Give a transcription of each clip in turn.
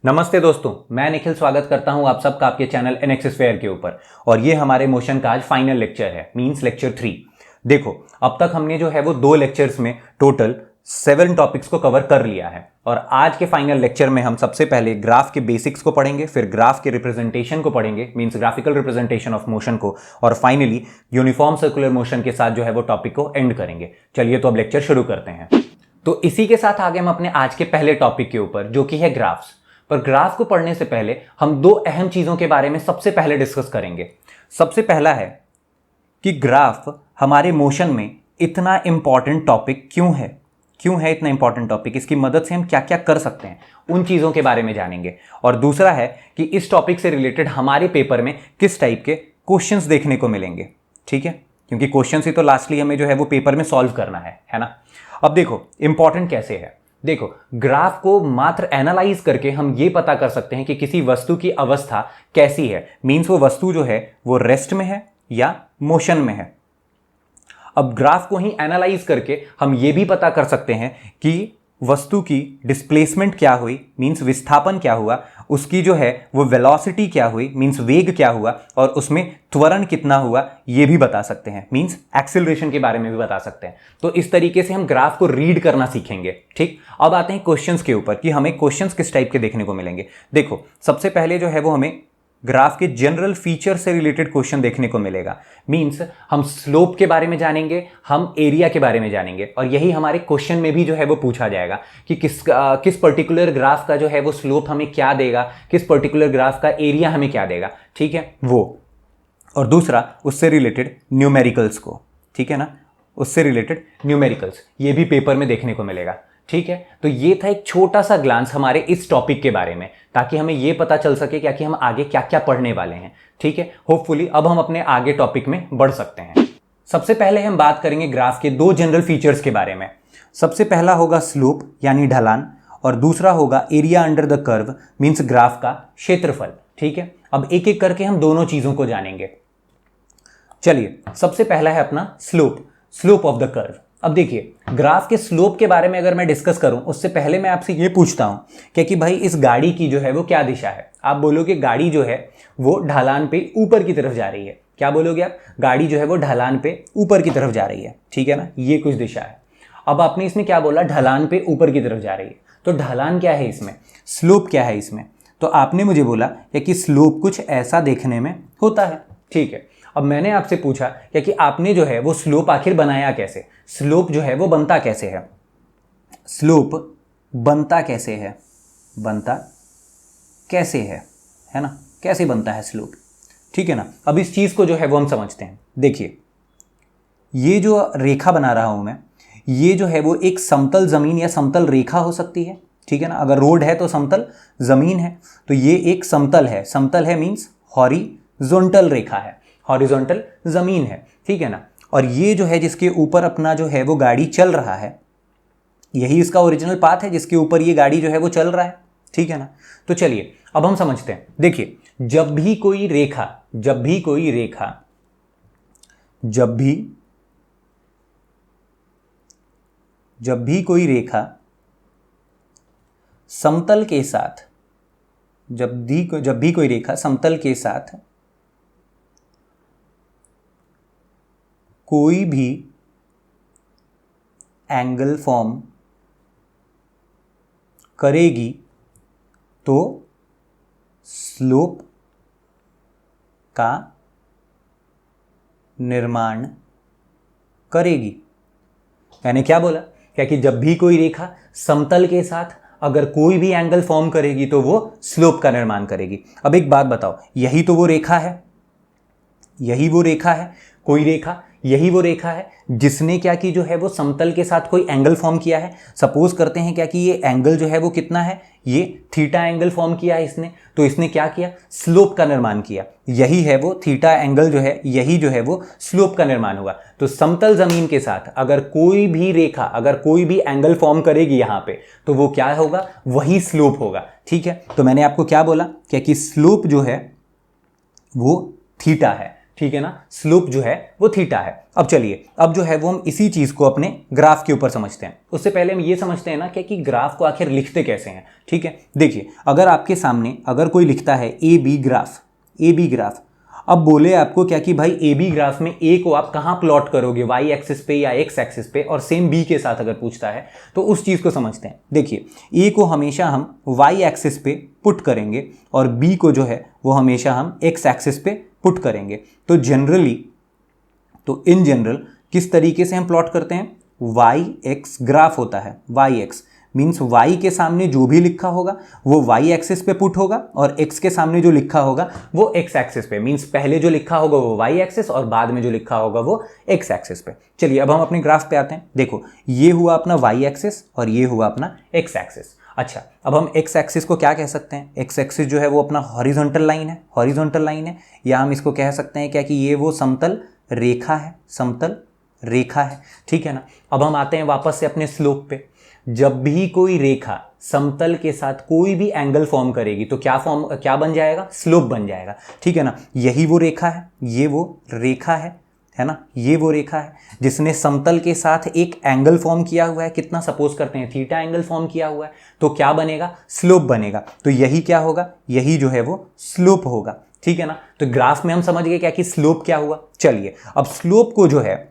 नमस्ते दोस्तों, मैं निखिल स्वागत करता हूं आप सबका आपके चैनल एनएक्सस्फेयर के ऊपर। और ये हमारे मोशन का आज फाइनल लेक्चर है, मींस लेक्चर 3। देखो, अब तक हमने जो है वो 2 लेक्चर्स में टोटल 7 टॉपिक्स को कवर कर लिया है। और आज के फाइनल लेक्चर में हम सबसे पहले ग्राफ के बेसिक्स को पढ़ेंगे, फिर ग्राफ के रिप्रेजेंटेशन को पढ़ेंगे, means graphical representation of motion को, और फाइनली यूनिफॉर्म सर्कुलर मोशन के साथ जो है वो टॉपिक को एंड करेंगे। चलिए तो अब लेक्चर शुरू करते हैं। तो इसी के साथ आगे हम अपने आज के पहले टॉपिक के ऊपर, जो कि है ग्राफ्स। पर ग्राफ को पढ़ने से पहले हम 2 अहम चीजों के बारे में सबसे पहले डिस्कस करेंगे। सबसे पहला है कि ग्राफ हमारे मोशन में इतना इंपॉर्टेंट टॉपिक क्यों है इतना इंपॉर्टेंट टॉपिक, इसकी मदद से हम क्या क्या कर सकते हैं, उन चीजों के बारे में जानेंगे। और दूसरा है कि इस टॉपिक से रिलेटेड हमारे पेपर में किस टाइप के क्वेश्चंस देखने को मिलेंगे। ठीक है, क्योंकि क्वेश्चंस ही तो लास्टली हमें जो है वो पेपर में सॉल्व करना है ना। अब देखो इंपॉर्टेंट कैसे है। देखो, ग्राफ को मात्र एनालाइज करके हम ये पता कर सकते हैं कि किसी वस्तु की अवस्था कैसी है, मींस वो वस्तु जो है वो रेस्ट में है या मोशन में है। अब ग्राफ को ही एनालाइज करके हम ये भी पता कर सकते हैं कि वस्तु की डिस्प्लेसमेंट क्या हुई, मींस विस्थापन क्या हुआ, उसकी जो है वो वेलोसिटी क्या हुई, मींस वेग क्या हुआ, और उसमें त्वरण कितना हुआ, ये भी बता सकते हैं, मींस एक्सेलरेशन के बारे में भी बता सकते हैं। तो इस तरीके से हम ग्राफ को रीड करना सीखेंगे। ठीक, अब आते हैं क्वेश्चंस के ऊपर कि हमें क्वेश्चंस किस टाइप के देखने को मिलेंगे। देखो, सबसे पहले जो है वो हमें ग्राफ के जनरल फीचर से रिलेटेड क्वेश्चन देखने को मिलेगा। मींस हम स्लोप के बारे में जानेंगे, हम एरिया के बारे में जानेंगे, और यही हमारे क्वेश्चन में भी जो है वो पूछा जाएगा कि किस पर्टिकुलर ग्राफ का जो है वो स्लोप हमें क्या देगा, किस पर्टिकुलर ग्राफ का एरिया हमें क्या देगा। ठीक है, वो। और दूसरा उससे रिलेटेड न्यूमेरिकल्स को, ठीक है ना, उससे रिलेटेड न्यूमेरिकल्स, ये भी पेपर में देखने को मिलेगा। ठीक है, तो ये था एक छोटा सा ग्लांस हमारे इस टॉपिक के बारे में, ताकि हमें ये पता चल सके कि हम आगे क्या क्या पढ़ने वाले हैं। ठीक है, होपफुली अब हम अपने आगे टॉपिक में बढ़ सकते हैं। सबसे पहले हम बात करेंगे ग्राफ के 2 जनरल फीचर्स के बारे में। सबसे पहला होगा स्लोप यानी ढलान, और दूसरा होगा area under the curve, means graph का क्षेत्रफल। ठीक है, अब एक एक करके हम दोनों चीजों को जानेंगे। चलिए, सबसे पहला है अपना स्लोप ऑफ द कर्व। अब देखिए, ग्राफ के स्लोप के बारे में अगर मैं डिस्कस करूं, उससे पहले मैं आपसे ये पूछता हूं कि भाई इस गाड़ी की जो है वो क्या दिशा है। आप बोलोगे गाड़ी जो है वो ढलान पे ऊपर की तरफ जा रही है। क्या बोलोगे आप? गाड़ी जो है वो ढलान पे ऊपर की तरफ जा रही है। ठीक है ना, ये कुछ दिशा है। अब आपने इसमें क्या बोला? ढलान पे ऊपर की तरफ जा रही है। तो ढलान क्या है इसमें, स्लोप क्या है इसमें? तो आपने मुझे बोला कि स्लोप कुछ ऐसा देखने में होता है। ठीक है, अब मैंने आपसे पूछा कि आपने जो है वो स्लोप आखिर बनाया कैसे, स्लोप जो है वो बनता कैसे है, स्लोप बनता कैसे है, है ना, कैसे बनता है स्लोप। ठीक है ना, अब इस चीज को जो है वो हम समझते हैं। देखिए, ये जो रेखा बना रहा हूं मैं, ये जो है वो एक समतल जमीन या समतल रेखा हो सकती है। ठीक है ना, अगर रोड है तो समतल जमीन है, तो ये एक समतल है मींस हॉरिजॉन्टल रेखा है, हॉरिजॉन्टल जमीन है। ठीक है ना, और ये जो है जिसके ऊपर अपना जो है वो गाड़ी चल रहा है, यही इसका ओरिजिनल पाथ है जिसके ऊपर ये गाड़ी जो है वो चल रहा है। ठीक है ना, तो चलिए अब हम समझते हैं। देखिए, जब भी कोई रेखा समतल के साथ, जब भी कोई रेखा समतल के साथ कोई भी एंगल फॉर्म करेगी तो स्लोप का निर्माण करेगी। यानी क्या बोला? क्या कि जब भी कोई रेखा समतल के साथ अगर कोई भी एंगल फॉर्म करेगी तो वो स्लोप का निर्माण करेगी। अब एक बात बताओ, यही तो वो रेखा है, कोई रेखा, यही वो रेखा है जिसने क्या की जो है वो समतल के साथ कोई एंगल फॉर्म किया है। सपोज करते हैं क्या कि ये एंगल जो है वो कितना है, ये थीटा एंगल फॉर्म किया है इसने, तो इसने क्या किया? स्लोप का निर्माण किया। यही है वो थीटा एंगल जो है, यही जो है वो स्लोप का निर्माण हुआ। तो समतल जमीन के साथ अगर कोई भी रेखा, अगर कोई भी एंगल फॉर्म करेगी यहां पे, तो वो क्या होगा? वही स्लोप होगा। ठीक है, तो मैंने आपको क्या बोला कि स्लोप जो है वो थीटा है। ठीक है ना, स्लोप जो है वो थीटा है। अब चलिए, अब जो है वो हम इसी चीज को अपने ग्राफ के ऊपर समझते हैं। उससे पहले हम ये समझते हैं ना कि ग्राफ को आखिर लिखते कैसे हैं। ठीक है, देखिए अगर आपके सामने अगर कोई लिखता है ए बी ग्राफ, अब बोले आपको क्या कि भाई ए बी ग्राफ में ए को आप कहां प्लॉट करोगे, वाई एक्सिस पे या एक्स एक्सिस पे, और सेम बी के साथ अगर पूछता है तो उस चीज को समझते हैं। देखिए ए को हमेशा हम वाई एक्सिस पे पुट करेंगे और बी को जो है वो हमेशा हम एक्स एक्सिस पे पुट करेंगे। तो इन जनरल किस तरीके से हम प्लॉट करते हैं, वाई एक्स ग्राफ होता है, वाई एक्स मीन्स वाई के सामने जो भी लिखा होगा वो वाई एक्सिस पे पुट होगा और एक्स के सामने जो लिखा होगा वो एक्स एक्सिस पे, मीन्स पहले जो लिखा होगा वो वाई एक्सिस और बाद में जो लिखा होगा वो एक्स एक्सिस पे। चलिए अब हम अपने ग्राफ पे आते हैं। देखो ये हुआ अपना वाई एक्सिस और ये हुआ अपना एक्स एक्सिस। अच्छा, अब हम एक्स एक्सिस को क्या कह सकते हैं, एक्स एक्सिस जो है वो अपना हॉरिजॉन्टल लाइन है, या हम इसको कह सकते हैं क्या कि ये वो समतल रेखा है। ठीक है ना। अब हम आते हैं वापस से अपने स्लोप पे। जब भी कोई रेखा समतल के साथ कोई भी एंगल फॉर्म करेगी तो क्या बन जाएगा, स्लोप बन जाएगा। ठीक है ना, यही वो रेखा है, ये वो रेखा है ना, ये वो रेखा है जिसने समतल के साथ एक एंगल फॉर्म किया हुआ है। कितना, सपोज करते हैं थीटा एंगल फॉर्म किया हुआ है, तो क्या बनेगा, स्लोप बनेगा। तो यही क्या होगा, यही जो है वो स्लोप होगा। ठीक है ना। तो ग्राफ में हम समझ गए क्या कि स्लोप क्या हुआ। चलिए अब स्लोप को जो है,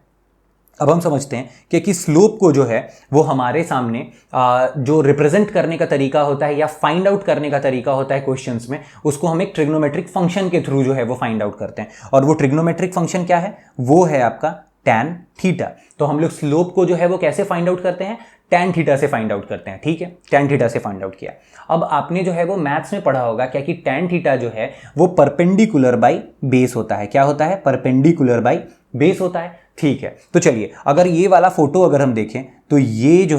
अब हम समझते हैं कि स्लोप को जो है वो हमारे सामने जो रिप्रेजेंट करने का तरीका होता है या फाइंड आउट करने का तरीका होता है क्वेश्चंस में, उसको हम एक ट्रिग्नोमेट्रिक फंक्शन के थ्रू जो है वो फाइंड आउट करते हैं। और वो ट्रिग्नोमेट्रिक फंक्शन क्या है, वो है आपका tan थीटा। तो हम लोग स्लोप को जो है वो कैसे फाइंड आउट करते हैं, tan थीटा से फाइंड आउट करते हैं। ठीक है, tan थीटा से फाइंड आउट किया। अब आपने जो है वो मैथ्स में पढ़ा होगा क्या कि tan थीटा जो है वो परपेंडिकुलर बाई बेस होता है। क्या होता है, परपेंडिकुलर बाई बेस होता है। ठीक है, तो चलिए अगर ये वाला फोटो अगर हम देखें तो ये जो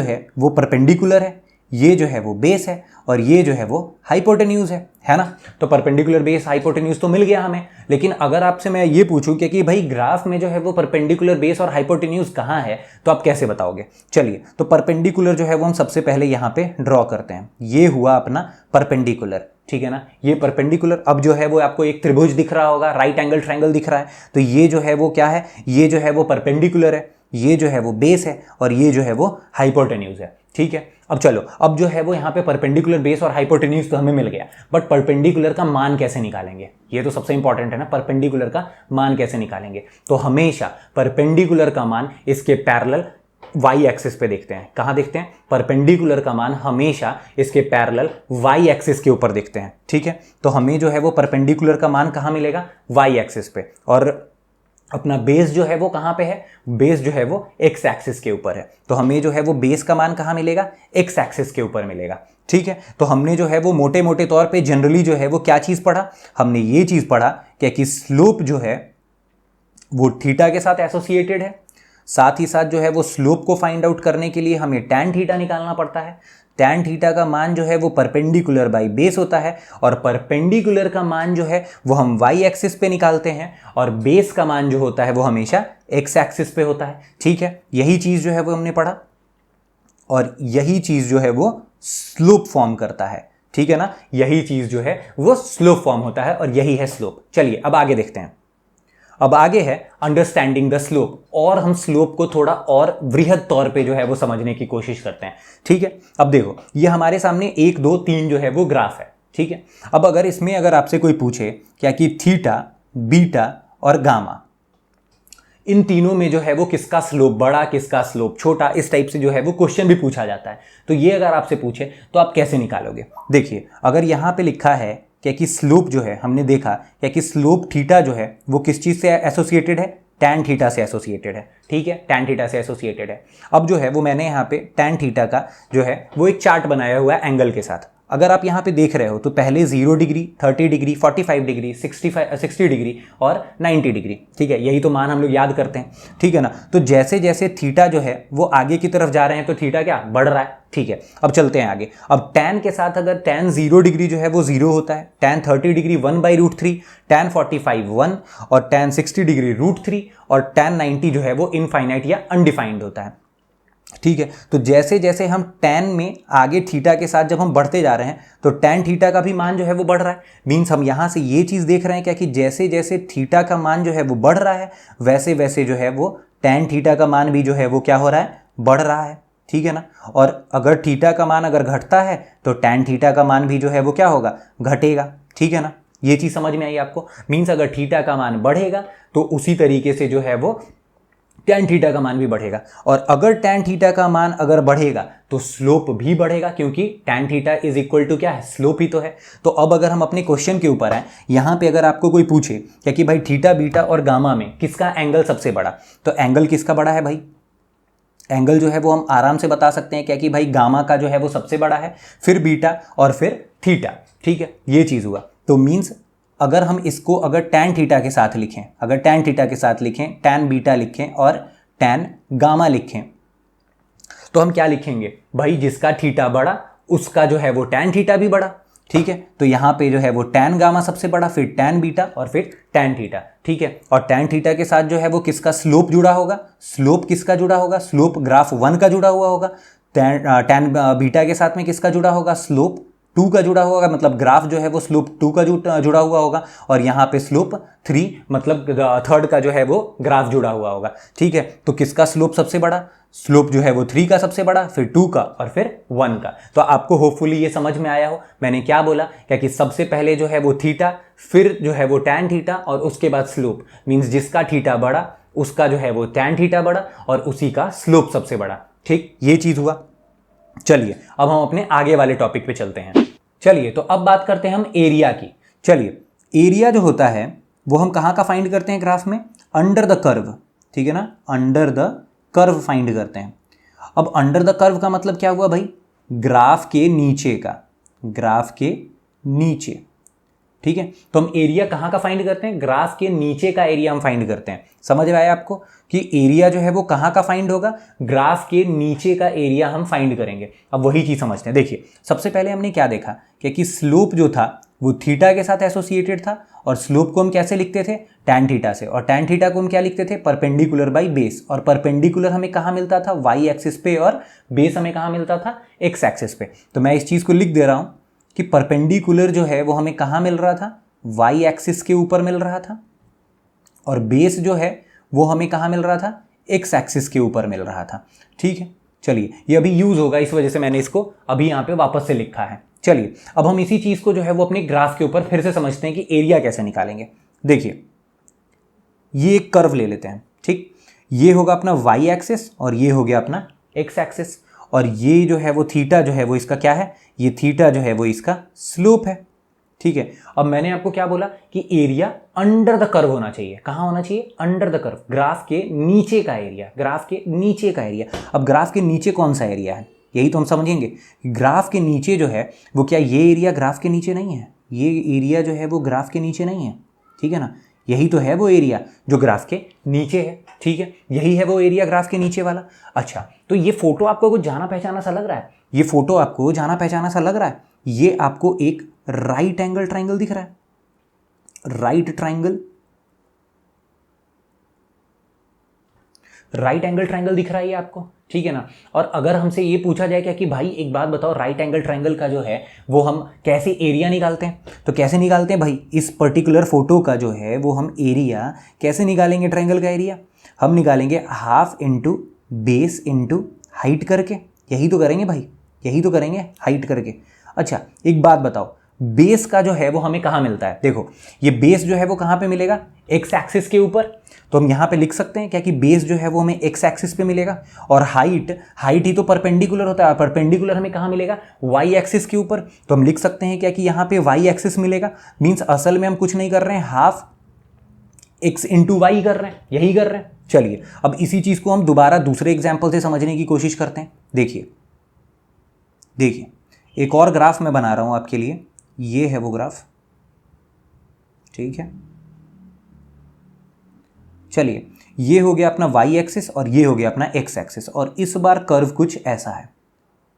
है वो परपेंडिकुलर है, ये जो है वो बेस है और ये जो है वो हाइपोटेन्यूज है ना। तो परपेंडिकुलर बेस हाइपोटेन्यूज तो मिल गया हमें, लेकिन अगर आपसे मैं ये पूछूं कि भाई ग्राफ में जो है वो परपेंडिकुलर बेस और हाइपोटेन्यूज कहाँ है, तो आप कैसे बताओगे। चलिए, तो परपेंडिकुलर जो है वो हम सबसे पहले यहाँ पे ड्रॉ करते हैं। ये हुआ अपना परपेंडिकुलर, ठीक है ना, ये परपेंडिकुलर। अब जो है वो आपको एक त्रिभुज दिख रहा होगा, राइट एंगल ट्रायंगल दिख रहा है, तो ये जो है वो क्या है, ये जो है वो परपेंडिकुलर है, ये जो है वो बेस है और ये जो है वो हाइपोटेन्यूज है। ठीक है, अब चलो, अब जो है वो यहाँ पे परपेंडिकुलर बेस और हाइपोटेन्यूज तो हमें मिल गया, बट परपेंडिकुलर का मान कैसे निकालेंगे, ये तो सबसे इंपॉर्टेंट है ना। परपेंडिकुलर का मान कैसे निकालेंगे, तो हमेशा परपेंडिकुलर का मान इसके पैरेलल वाई एक्सिस पे देखते हैं। कहां देखते हैं, परपेंडिकुलर का मान हमेशा इसके पैरेलल वाई एक्सिस के ऊपर देखते हैं। ठीक है, तो हमें जो है वो परपेंडिकुलर का मान कहां मिलेगा, वाई एक्सिस पे, और अपना बेस जो है वो कहां पे है, बेस जो है वो एक्स एक्सिस के ऊपर है। तो हमें जो है वो बेस का मान कहां मिलेगा, एक्स एक्सिस के ऊपर मिलेगा। ठीक है, तो हमने जो है वो मोटे मोटे तौर पे जनरली जो है वो क्या चीज पढ़ा, हमने ये चीज पढ़ा कि स्लोप जो है वो थीटा के साथ एसोसिएटेड है। साथ ही साथ जो है वो स्लोप को फाइंड आउट करने के लिए हमें tan थीटा निकालना पड़ता है। tan थीटा का मान जो है वो परपेंडिकुलर बाई बेस होता है, और परपेंडिकुलर का मान जो है वो हम वाई एक्सिस पे निकालते हैं, और बेस का मान जो होता है वो हमेशा एक्स एक्सिस पे होता है। ठीक है, यही चीज़ जो है वो हमने पढ़ा, और यही चीज़ जो है वो स्लोप फॉर्म करता है। ठीक है ना, यही चीज़ जो है वो स्लोप फॉर्म होता है और यही है स्लोप। चलिए अब आगे देखते हैं। अब आगे है अंडरस्टैंडिंग द स्लोप, और हम स्लोप को थोड़ा और वृहद तौर पे जो है वो समझने की कोशिश करते हैं। ठीक है, अब देखो ये हमारे सामने 1 2 3 जो है वो ग्राफ है। ठीक है, अब अगर इसमें अगर आपसे कोई पूछे क्या कि थीटा, बीटा और गामा, इन तीनों में जो है वो किसका स्लोप बड़ा, किसका स्लोप छोटा, इस टाइप से जो है वो क्वेश्चन भी पूछा जाता है। तो ये अगर आपसे पूछे तो आप कैसे निकालोगे। देखिए अगर यहाँ पे लिखा है क्या कि स्लोप जो है, हमने देखा क्या कि स्लोप थीटा जो है वो किस चीज़ से एसोसिएटेड है, tan थीटा से एसोसिएटेड है। ठीक है, tan थीटा से एसोसिएटेड है। अब जो है वो मैंने यहाँ पे tan थीटा का जो है वो एक चार्ट बनाया हुआ है एंगल के साथ। अगर आप यहाँ पे देख रहे हो तो पहले 0 डिग्री, 30 डिग्री, 45 डिग्री, 60 डिग्री और 90 डिग्री। ठीक है, यही तो मान हम लोग याद करते हैं। ठीक है ना, तो जैसे जैसे थीटा जो है वो आगे की तरफ जा रहे हैं तो थीटा क्या बढ़ रहा है। ठीक है, अब चलते हैं आगे। अब tan के साथ अगर tan 0 डिग्री जो है वो 0 होता है, tan 30 डिग्री 1/√3, tan 45 1 और tan 60 डिग्री √3 और tan 90 जो है वो इनफाइनाइट या अनडिफाइंड होता है। ठीक है। तो जैसे जैसे हम tan में आगे थीटा के साथ जब हम बढ़ते जा रहे हैं तो tan थीटा का भी मान जो है वो बढ़ रहा है। मीन्स हम यहां से ये चीज देख रहे हैं क्या कि जैसे जैसे थीटा का मान जो है वो बढ़ रहा है वैसे वैसे जो है वो tan थीटा का मान भी जो है वो क्या हो रहा है, बढ़ रहा है। ठीक है ना। और अगर थीटा का मान अगर घटता है तो tan थीटा का मान भी जो है वो क्या होगा, घटेगा। ठीक है ना। ये चीज समझ में आई आपको। मीन्स अगर थीटा का मान बढ़ेगा तो उसी तरीके से जो है वो tan थीटा का मान भी बढ़ेगा। और अगर tan थीटा का मान अगर बढ़ेगा तो स्लोप भी बढ़ेगा, क्योंकि tan theta is equal to क्या है, स्लोप ही तो है। तो अब अगर हम अपने क्वेश्चन के ऊपर आए, यहां पे अगर आपको कोई पूछे क्या कि भाई थीटा बीटा और गामा में किसका एंगल सबसे बड़ा, तो एंगल किसका बड़ा है भाई, एंगल जो है वो हम आराम से बता सकते हैं क्या कि भाई गामा का जो है वो सबसे बड़ा है, फिर बीटा और फिर थीटा। ठीक है, ये चीज हुआ। तो मीन्स अगर हम इसको अगर tan थीटा के साथ लिखें, अगर tan थीटा के साथ लिखें, tan बीटा लिखें और tan गामा लिखें, तो हम क्या लिखेंगे भाई, जिसका थीटा बड़ा उसका जो है वो tan थीटा भी बड़ा। ठीक है। तो यहां पे जो है वो tan गामा सबसे बड़ा, फिर tan बीटा और फिर tan थीटा। ठीक है। और tan थीटा के साथ जो है वो किसका स्लोप जुड़ा होगा, स्लोप किसका जुड़ा होगा, स्लोप ग्राफ 1 का जुड़ा हुआ होगा। tan बीटा के साथ में किसका जुड़ा होगा, स्लोप 2 का जुड़ा होगा, मतलब ग्राफ जो है वो स्लोप 2 का जुड़ा हुआ होगा। और यहाँ पे स्लोप 3 मतलब थर्ड का जो है वो ग्राफ जुड़ा हुआ होगा। ठीक है। तो किसका स्लोप सबसे बड़ा, स्लोप जो है वो 3 का सबसे बड़ा, फिर 2 का और फिर 1 का। तो आपको होपफुली ये समझ में आया हो मैंने क्या बोला, क्या कि सबसे पहले जो है वो थीटा, फिर जो है वो tan थीटा और उसके बाद स्लोप। मीन्स जिसका थीटा बड़ा उसका जो है वो tan थीटा बड़ा और उसी का स्लोप सबसे बड़ा। ठीक, ये चीज हुआ। चलिए अब हम अपने आगे वाले टॉपिक पे चलते हैं। चलिए तो अब बात करते हैं हम एरिया की। चलिए एरिया जो होता है वो हम कहाँ का फाइंड करते हैं ग्राफ में, अंडर द कर्व। ठीक है ना, अंडर द कर्व फाइंड करते हैं। अब अंडर द कर्व का मतलब क्या हुआ भाई, ग्राफ के नीचे का, ग्राफ के नीचे। ठीक है। तो हम एरिया कहाँ का फाइंड करते हैं, ग्राफ के नीचे का एरिया हम फाइंड करते हैं। समझ में आया आपको कि एरिया जो है वो कहाँ का फाइंड होगा, ग्राफ के नीचे का एरिया हम फाइंड करेंगे। अब वही चीज समझते हैं। देखिए सबसे पहले हमने क्या देखा कि स्लोप जो था वो थीटा के साथ एसोसिएटेड था, और स्लोप को हम कैसे लिखते थे, tan थीटा से, और tan थीटा को हम क्या लिखते थे, परपेंडिकुलर बाई बेस। और परपेंडिकुलर हमें कहाँ मिलता था, y एक्सिस पे, और बेस हमें कहाँ मिलता था, x एक्सिस पे। तो मैं इस चीज को लिख दे रहा हूँ कि परपेंडिकुलर जो है वो हमें कहाँ मिल रहा था, y एक्सिस के ऊपर मिल रहा था, और बेस जो है वो हमें कहाँ मिल रहा था, x एक्सिस के ऊपर मिल रहा था। ठीक है। चलिए ये अभी यूज होगा, इस वजह से मैंने इसको अभी यहाँ पे वापस से लिखा है। चलिए अब हम इसी चीज को जो है वो अपने ग्राफ के ऊपर फिर से समझते हैं कि एरिया कैसे निकालेंगे। देखिए ये एक कर्व ले लेते हैं। ठीक, ये होगा अपना y एक्सिस और ये हो गया अपना x एक्सिस, और ये जो है वो थीटा जो है वो इसका क्या है, ये थीटा जो है वो इसका स्लोप है। ठीक है। अब मैंने आपको क्या बोला कि एरिया अंडर द कर्व होना चाहिए। कहां होना चाहिए, अंडर द कर्व, ग्राफ के नीचे का एरिया, ग्राफ के नीचे का एरिया। अब ग्राफ के नीचे कौन सा एरिया है, यही तो हम समझेंगे। ग्राफ के नीचे जो है वो क्या, ये एरिया ग्राफ के नीचे नहीं है, ये एरिया जो है वो ग्राफ के नीचे नहीं है। ठीक है ना, यही तो है वो एरिया जो ग्राफ के नीचे है। ठीक है, यही है वो एरिया ग्राफ के नीचे वाला। अच्छा, तो ये फोटो आपको कुछ जाना पहचाना सा लग रहा है, ये फोटो आपको जाना पहचाना सा लग रहा है। ये आपको एक राइट एंगल ट्राइंगल दिख रहा है, right triangle, right angle triangle दिख रहा है ये आपको। ठीक है ना। और अगर हमसे ये पूछा जाए क्या कि भाई एक बात बताओ, राइट एंगल ट्राइंगल का जो है वो हम कैसे एरिया निकालते हैं, तो कैसे निकालते हैं भाई, इस पर्टिकुलर फोटो का जो है वो हम एरिया कैसे निकालेंगे, ट्राइंगल का एरिया हम निकालेंगे half into base into height करके। यही तो करेंगे भाई, यही तो करेंगे हाइट करके। अच्छा एक बात बताओ, बेस का जो है वो हमें कहाँ मिलता है, देखो ये बेस जो है वो कहाँ पे मिलेगा, एक्स एक्सिस के ऊपर। तो हम यहाँ पे लिख सकते हैं क्या कि बेस जो है वो हमें एक्स एक्सिस पे मिलेगा, और हाइट, हाइट ही तो परपेंडिकुलर होता है, परपेंडिकुलर हमें कहाँ मिलेगा, वाई एक्सिस के ऊपर। तो हम लिख सकते हैं क्या कि यहाँ पे वाई एक्सिस मिलेगा। मीन्स असल में हम कुछ नहीं कर रहे हैं, हाफ एक्स इंटू वाई कर रहे हैं, यही कर रहे हैं। चलिए अब इसी चीज़ को हम दोबारा दूसरे एग्जाम्पल से समझने की कोशिश करते हैं। देखिए देखिए एक और ग्राफ मैं बना रहा हूँ आपके लिए, ये है वो ग्राफ। ठीक है, चलिए ये हो गया अपना y एक्सिस और ये हो गया अपना x एक्सिस, और इस बार कर्व कुछ ऐसा है।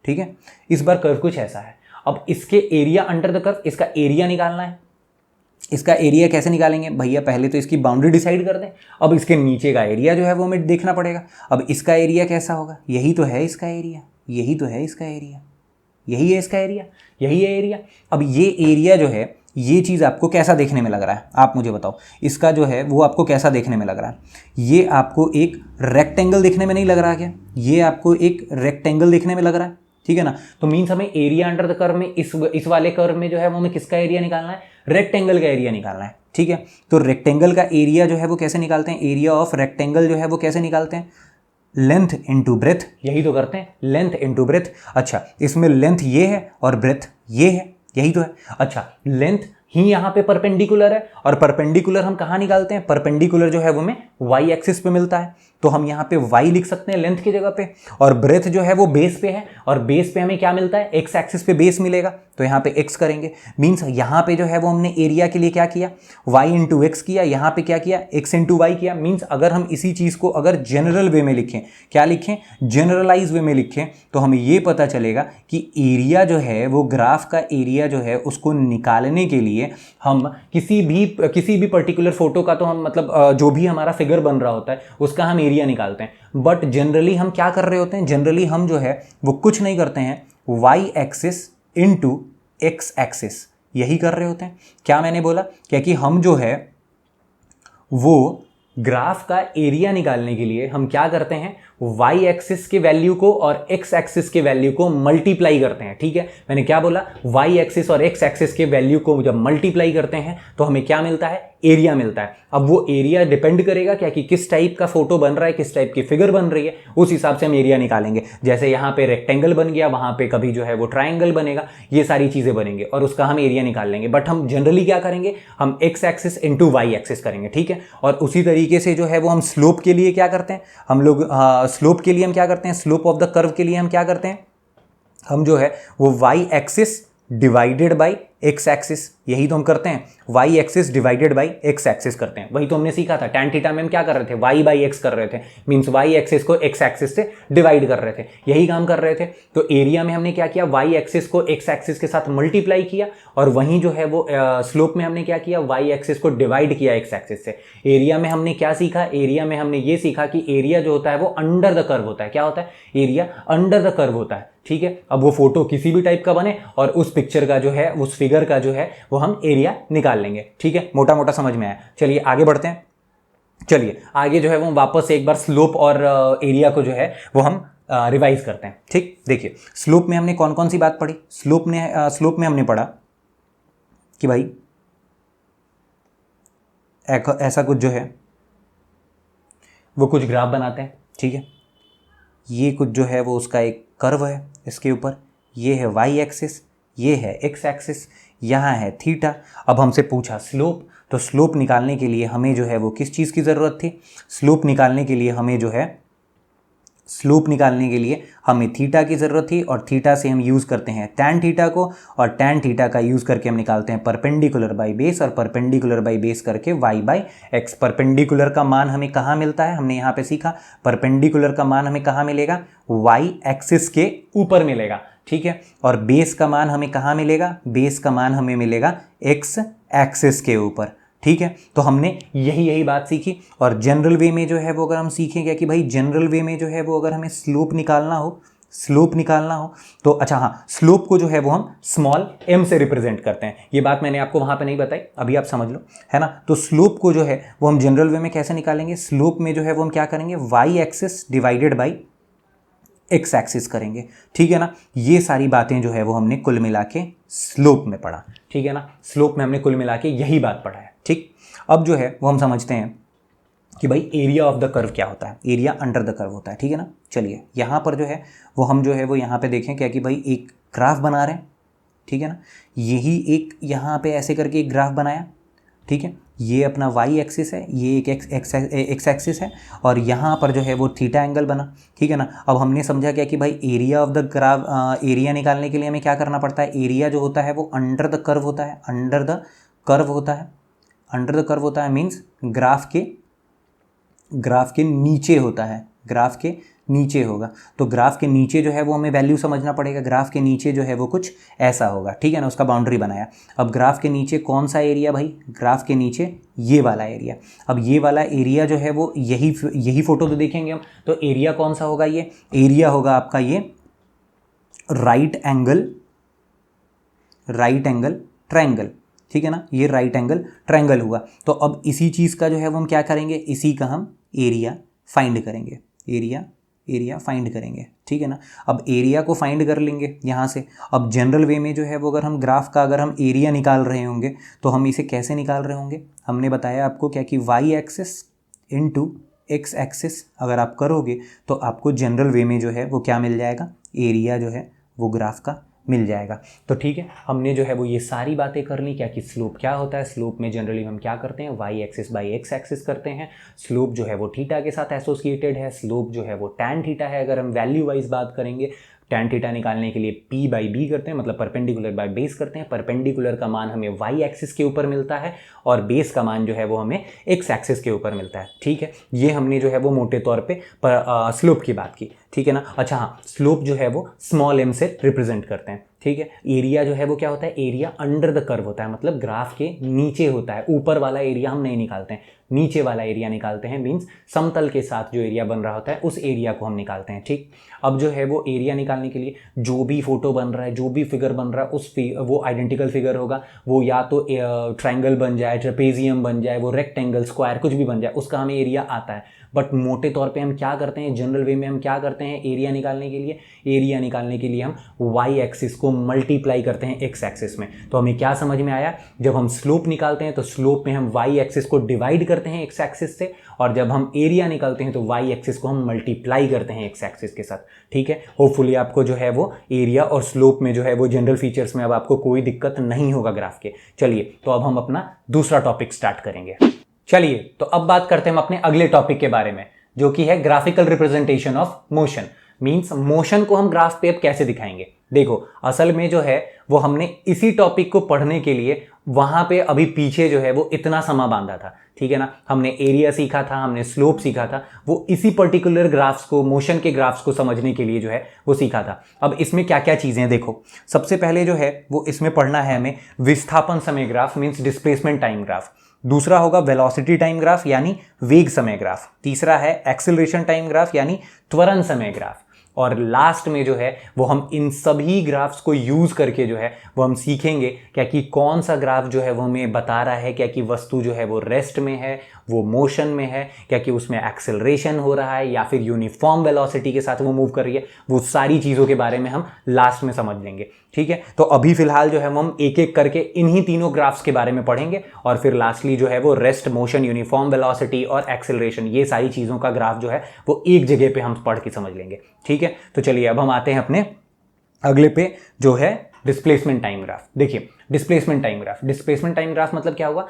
ठीक है, इस बार कर्व कुछ ऐसा है। अब इसके एरिया अंडर द कर्व, इसका एरिया निकालना है। इसका एरिया कैसे निकालेंगे भैया, पहले तो इसकी बाउंड्री डिसाइड कर दें, अब इसके नीचे का एरिया जो है वो हमें देखना पड़ेगा। अब इसका एरिया कैसा होगा, यही तो है इसका एरिया, यही तो है इसका एरिया, यही है इसका एरिया, यही है एरिया। अब ये एरिया जो है, ये चीज़ आपको कैसा देखने में लग रहा है, आप मुझे बताओ, इसका जो है वो आपको कैसा देखने में लग रहा है? ये आपको एक रेक्टेंगल देखने में नहीं लग रहा क्या? ये आपको एक रेक्टेंगल देखने में लग रहा है, ठीक है ना। तो मीन्स हमें एरिया अंडर द कर्व में इस वाले कर्व में जो है वो हमें किसका एरिया निकालना है, रेक्टेंगल का एरिया निकालना है, ठीक है। तो रेक्टेंगल का एरिया जो है वो कैसे निकालते हैं, एरिया ऑफ रेक्टेंगल जो है वो कैसे निकालते हैं, लेंथ इनटू ब्रेथ, यही तो करते हैं, लेंथ इनटू ब्रेथ। अच्छा, इसमें लेंथ ये है और ब्रेथ ये है, यही तो है। अच्छा, लेंथ ही यहाँ पे परपेंडिकुलर है, और परपेंडिकुलर हम कहाँ निकालते हैं, परपेंडिकुलर जो है वो हमें वाई एक्सिस पे मिलता है, तो हम यहाँ पे y लिख सकते हैं लेंथ की जगह पे, और ब्रेथ जो है वो बेस पे है, और बेस पे हमें क्या मिलता है, x एक्सिस पे बेस मिलेगा, तो यहाँ पे x करेंगे। मीन्स यहाँ पे जो है वो हमने एरिया के लिए क्या किया, y इंटू एक्स किया, यहाँ पे क्या किया, x इंटू वाई किया। मीन्स अगर हम इसी चीज़ को अगर जनरल वे में लिखें, क्या लिखें, जनरलाइज वे में लिखें, तो हमें ये पता चलेगा कि एरिया जो है वो ग्राफ का एरिया जो है उसको निकालने के लिए हम किसी भी पर्टिकुलर फोटो का, तो हम मतलब जो भी हमारा फिगर बन रहा होता है उसका हम एरिया निकालते हैं। बट जनरली हम क्या कर रहे होते हैं, जनरली हम जो है वो कुछ नहीं करते हैं, y axis into X axis यही कर रहे होते हैं। क्या मैंने बोला, क्या कि हम जो है वो ग्राफ का एरिया निकालने के लिए हम क्या करते हैं, y एक्सिस के वैल्यू को और x एक्सिस के वैल्यू को मल्टीप्लाई करते हैं, ठीक है। मैंने क्या बोला, y एक्सिस और x एक्सिस के वैल्यू को जब मल्टीप्लाई करते हैं तो हमें क्या मिलता है, एरिया मिलता है। अब वो एरिया डिपेंड करेगा क्या कि किस टाइप का फोटो बन रहा है, किस टाइप की फिगर बन रही है, उस हिसाब से हम एरिया निकालेंगे। जैसे यहाँ पे रेक्टेंगल बन गया, वहां पे कभी जो है वो ट्राइंगल बनेगा, ये सारी चीजें बनेंगे और उसका हम एरिया निकाल लेंगे। बट हम जनरली क्या करेंगे, हम x axis into Y axis करेंगे, ठीक है। और उसी तरीके से जो है वो हम स्लोप के लिए क्या करते हैं, हम लोग स्लोप के लिए हम क्या करते हैं, स्लोप ऑफ द कर्व के लिए हम क्या करते हैं, हम जो है वो y axis divided by X axis, यही तो हम करते हैं, y axis divided by X axis करते हैं। वही तो हमने सीखा था, tan थीटा में हम क्या कर रहे थे, y बाई एक्स कर रहे थे, मींस y एक्सिस को x एक्सिस से डिवाइड कर रहे थे, यही काम कर रहे थे। तो एरिया में हमने क्या किया, y एक्सिस को x एक्सिस के साथ मल्टीप्लाई किया, और वहीं जो है वो स्लोप में हमने क्या किया, y एक्सिस को डिवाइड किया x एक्सिस से। एरिया में हमने क्या सीखा, एरिया में हमने ये सीखा कि एरिया जो होता है वो अंडर द कर्व होता है। क्या होता है, एरिया अंडर द कर्व होता है, ठीक है। अब वो फोटो किसी भी टाइप का बने और उस पिक्चर का जो है, उस फिगर का जो है वो हम एरिया निकाल लेंगे, ठीक है। मोटा मोटा समझ में आया। चलिए आगे बढ़ते हैं। चलिए आगे जो है वो वापस एक बार स्लोप और एरिया को जो है वो हम रिवाइज करते हैं, ठीक। देखिए स्लोप में हमने कौन कौन सी बात पढ़ी, स्लोप में हमने पढ़ा कि भाई ऐसा कुछ जो है वो कुछ ग्राफ बनाते हैं, ठीक है। ये कुछ जो है वो उसका एक कर्व है, इसके ऊपर ये है y एक्सिस, ये है x एक्सिस, यहाँ है थीटा। अब हमसे पूछा स्लोप, तो स्लोप निकालने के लिए हमें जो है वो किस चीज़ की ज़रूरत थी, स्लोप निकालने के लिए हमें जो है, स्लोप निकालने के लिए हमें थीटा की ज़रूरत थी, और थीटा से हम यूज़ करते हैं tan थीटा को, और tan थीटा का यूज़ करके हम निकालते हैं परपेंडिकुलर बाई बेस, और परपेंडिकुलर बाई बेस करके y बाई एक्स। परपेंडिकुलर का मान हमें कहाँ मिलता है, हमने यहाँ पे सीखा परपेंडिकुलर का मान हमें कहाँ मिलेगा, y एक्सिस के ऊपर मिलेगा, ठीक है। और बेस का मान हमें कहाँ मिलेगा, बेस का मान हमें मिलेगा x एक्सिस के ऊपर, ठीक है। तो हमने यही बात सीखी। और जनरल वे में जो है वो अगर हम सीखें क्या कि भाई जनरल वे में जो है वो अगर हमें स्लोप निकालना हो तो अच्छा हाँ, स्लोप को जो है वो हम स्मॉल m से रिप्रेजेंट करते हैं। ये बात मैंने आपको वहाँ पे नहीं बताई, अभी आप समझ लो, है ना। तो स्लोप को जो है वो हम जनरल वे में कैसे निकालेंगे, स्लोप में जो है वो हम क्या करेंगे, y axis divided by X axis करेंगे, ठीक है ना। ये सारी बातें जो है वो हमने कुल मिला के स्लोप में पढ़ा, ठीक है ना। स्लोप में हमने कुल मिला के यही बात पढ़ा है, ठीक। अब जो है वो हम समझते हैं कि भाई एरिया ऑफ द कर्व क्या होता है, एरिया अंडर द कर्व होता है, ठीक है ना। चलिए यहाँ पर जो है वो हम जो है वो यहाँ पे देखें क्या कि भाई एक ग्राफ बना रहे हैं, ठीक है ना। यही एक यहाँ पे ऐसे करके एक ग्राफ बनाया, ठीक है। ये अपना y एक्सिस है, ये एक x एक्सिस है, और यहाँ पर जो है वो थीटा एंगल बना, ठीक है ना। अब हमने समझा क्या कि भाई area of the graph, area निकालने के लिए हमें क्या करना पड़ता है, एरिया जो होता है वो अंडर द कर्व होता है, अंडर द कर्व होता है, मीन्स ग्राफ के नीचे होता है, ग्राफ के नीचे होगा, तो ग्राफ के नीचे जो है वो हमें वैल्यू समझना पड़ेगा। ग्राफ के नीचे जो है वो कुछ ऐसा होगा, ठीक है ना, उसका बाउंड्री बनाया। अब ग्राफ के नीचे कौन सा एरिया भाई, ग्राफ के नीचे ये वाला एरिया। अब ये वाला एरिया जो है वो यही फोटो तो देखेंगे हम, तो एरिया कौन सा होगा, ये एरिया होगा आपका ये राइट एंगल ट्रायंगल, ठीक है ना, ये राइट एंगल ट्रायंगल हुआ। तो अब इसी चीज़ का जो है वो हम क्या करेंगे, इसी का हम एरिया फाइंड करेंगे, एरिया फाइंड करेंगे, ठीक है ना। अब एरिया को फाइंड कर लेंगे यहाँ से। अब जनरल वे में जो है वो अगर हम ग्राफ का अगर हम एरिया निकाल रहे होंगे तो हम इसे कैसे निकाल रहे होंगे, हमने बताया आपको क्या कि Y axis into X axis अगर आप करोगे तो आपको जनरल वे में जो है वो क्या मिल जाएगा, एरिया जो है वो ग्राफ का मिल जाएगा। तो ठीक है, हमने जो है वो ये सारी बातें कर ली, क्या कि स्लोप क्या होता है। स्लोप में जनरली हम क्या करते हैं, Y axis by X axis करते हैं। स्लोप जो है वो थीटा के साथ एसोसिएटेड है। स्लोप जो है वो टैन थीटा है। अगर हम वैल्यू वाइज बात करेंगे, टैन थीटा निकालने के लिए पी बाई बी करते हैं, मतलब परपेंडिकुलर बाय बेस करते हैं। परपेंडिकुलर का मान हमें वाई एक्सिस के ऊपर मिलता है और बेस का मान जो है वो हमें एक्स एक्सिस के ऊपर मिलता है, ठीक है। ये हमने जो है वो मोटे तौर पे स्लोप की बात की, ठीक है ना। अच्छा हाँ, स्लोप जो है वो स्मॉल एम से रिप्रेजेंट करते हैं, ठीक है। एरिया जो है वो क्या होता है, एरिया अंडर द कर्व होता है, मतलब ग्राफ के नीचे होता है। ऊपर वाला एरिया हम नहीं निकालते हैं, नीचे वाला एरिया निकालते हैं। मींस समतल के साथ जो एरिया बन रहा होता है उस एरिया को हम निकालते हैं, ठीक। अब जो है वो एरिया निकालने के लिए जो भी फोटो बन रहा है, जो भी फिगर बन रहा है वो आइडेंटिकल फिगर होगा। वो या तो ट्रायंगल बन जाए, ट्रेपेजियम बन जाए, वो रेक्टेंगल, स्क्वायर, कुछ भी बन जाए, उसका हमें एरिया आता है। बट मोटे तौर पे हम क्या करते हैं, जनरल वे में हम क्या करते हैं, एरिया निकालने के लिए हम वाई एक्सिस को मल्टीप्लाई करते हैं एक्स एक्सिस में। तो हमें क्या समझ में आया, जब हम स्लोप निकालते हैं तो स्लोप में हम वाई एक्सिस को डिवाइड करते हैं एक्स एक्सिस से, और जब हम एरिया निकालते हैं तो वाई एक्सिस को हम मल्टीप्लाई करते हैं एक्स एक्सिस के साथ, ठीक है। होपफुली आपको जो है वो एरिया और स्लोप में जो है वो जनरल फीचर्स में अब आपको कोई दिक्कत नहीं होगा ग्राफ के। चलिए, तो अब हम अपना दूसरा टॉपिक स्टार्ट करेंगे। चलिए, तो अब बात करते हैं हम अपने अगले टॉपिक के बारे में, जो कि है graphical representation of motion. Means motion को हम ग्राफ पे अब कैसे दिखाएंगे। देखो, असल में जो है वो हमने इसी टॉपिक को पढ़ने के लिए वहां पे अभी पीछे जो है वो इतना समय बांधा था, ठीक है ना। हमने एरिया सीखा था, हमने स्लोप सीखा था, वो इसी पर्टिकुलर ग्राफ्स को, मोशन के ग्राफ्स को समझने के लिए जो है वो सीखा था। अब इसमें क्या क्या चीजें हैं देखो, सबसे पहले जो है वो इसमें पढ़ना है हमें विस्थापन समय graph, means displacement time graph. दूसरा होगा वेलोसिटी टाइम ग्राफ यानी वेग समय ग्राफ। तीसरा है एक्सेलरेशन टाइम ग्राफ यानी त्वरण समय ग्राफ। और लास्ट में जो है वो हम इन सभी ग्राफ्स को यूज करके जो है वो हम सीखेंगे क्या कि कौन सा ग्राफ जो है वो हमें बता रहा है क्या कि वस्तु जो है वो रेस्ट में है, वो मोशन में है, क्या कि उसमें एक्सेलरेशन हो रहा है या फिर यूनिफॉर्म वेलोसिटी के साथ वो मूव कर रही है। वो सारी चीज़ों के बारे में हम लास्ट में समझ लेंगे, ठीक है। तो अभी फिलहाल जो है हम एक एक करके इन्हीं तीनों ग्राफ्स के बारे में पढ़ेंगे और फिर लास्टली जो है वो रेस्ट, मोशन, यूनिफॉर्म वेलोसिटी और एक्सेलरेशन, ये सारी चीज़ों का ग्राफ जो है वो एक जगह पे हम पढ़ के समझ लेंगे, ठीक है। तो चलिए अब हम आते हैं अपने अगले पे, जो है डिस्प्लेसमेंट टाइम ग्राफ। देखिए, डिस्प्लेसमेंट टाइम ग्राफ मतलब क्या हुआ,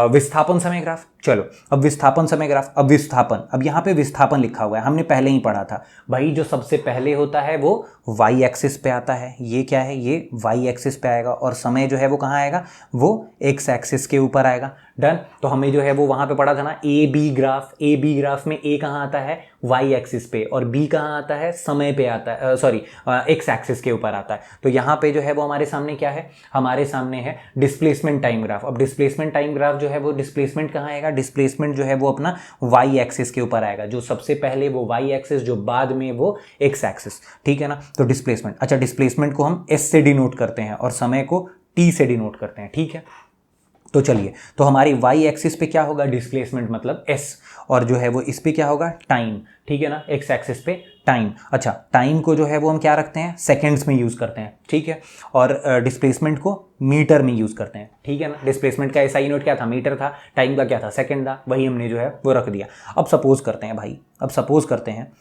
विस्थापन समय ग्राफ। चलो, अब विस्थापन समय ग्राफ, अब यहाँ पे विस्थापन लिखा हुआ है, हमने पहले ही पढ़ा था भाई। जो सबसे पहले होता है वो वाई एक्सिस पे आता है, ये क्या है, ये वाई एक्सिस पे आएगा, और समय जो है वो कहाँ आएगा, वो एक्स एक्सिस के ऊपर आएगा। डन। तो हमें जो है वो वहां पे पढ़ा था ना ए बी ग्राफ में ए कहाँ आता है, वाई एक्सिस पे, और बी कहाँ आता है, समय पे आता है, सॉरी एक्स एक्सिस के ऊपर आता है। तो यहाँ पे जो है वो हमारे सामने क्या है, हमारे सामने है डिस्प्लेसमेंट टाइम ग्राफ। अब डिस्प्लेसमेंट टाइम ग्राफ जो है वो डिस्प्लेसमेंट कहाँ आएगा, डिस्प्लेसमेंट जो है वो अपना वाई एक्सिस के ऊपर आएगा। जो सबसे पहले वो वाई एक्सिस, जो बाद में वो एक्स एक्सिस, ठीक है ना। तो डिस्प्लेसमेंट, अच्छा डिस्प्लेसमेंट को हम एस से डिनोट करते हैं और समय को टी से डिनोट करते हैं, ठीक है। तो चलिए, तो हमारी वाई एक्सिस पे क्या होगा, डिस्प्लेसमेंट मतलब एस, और जो है वो इस पे क्या होगा, टाइम, ठीक है ना, एक्स एक्सिस पे टाइम। अच्छा, टाइम को जो है वो हम क्या रखते हैं, सेकंड्स में यूज करते हैं, ठीक है। और डिस्प्लेसमेंट को मीटर में यूज करते हैं, ठीक है ना। डिस्प्लेसमेंट का एसआई यूनिट क्या था, मीटर था, टाइम का क्या था, सेकंड था, वही हमने जो है वो रख दिया। अब सपोज करते हैं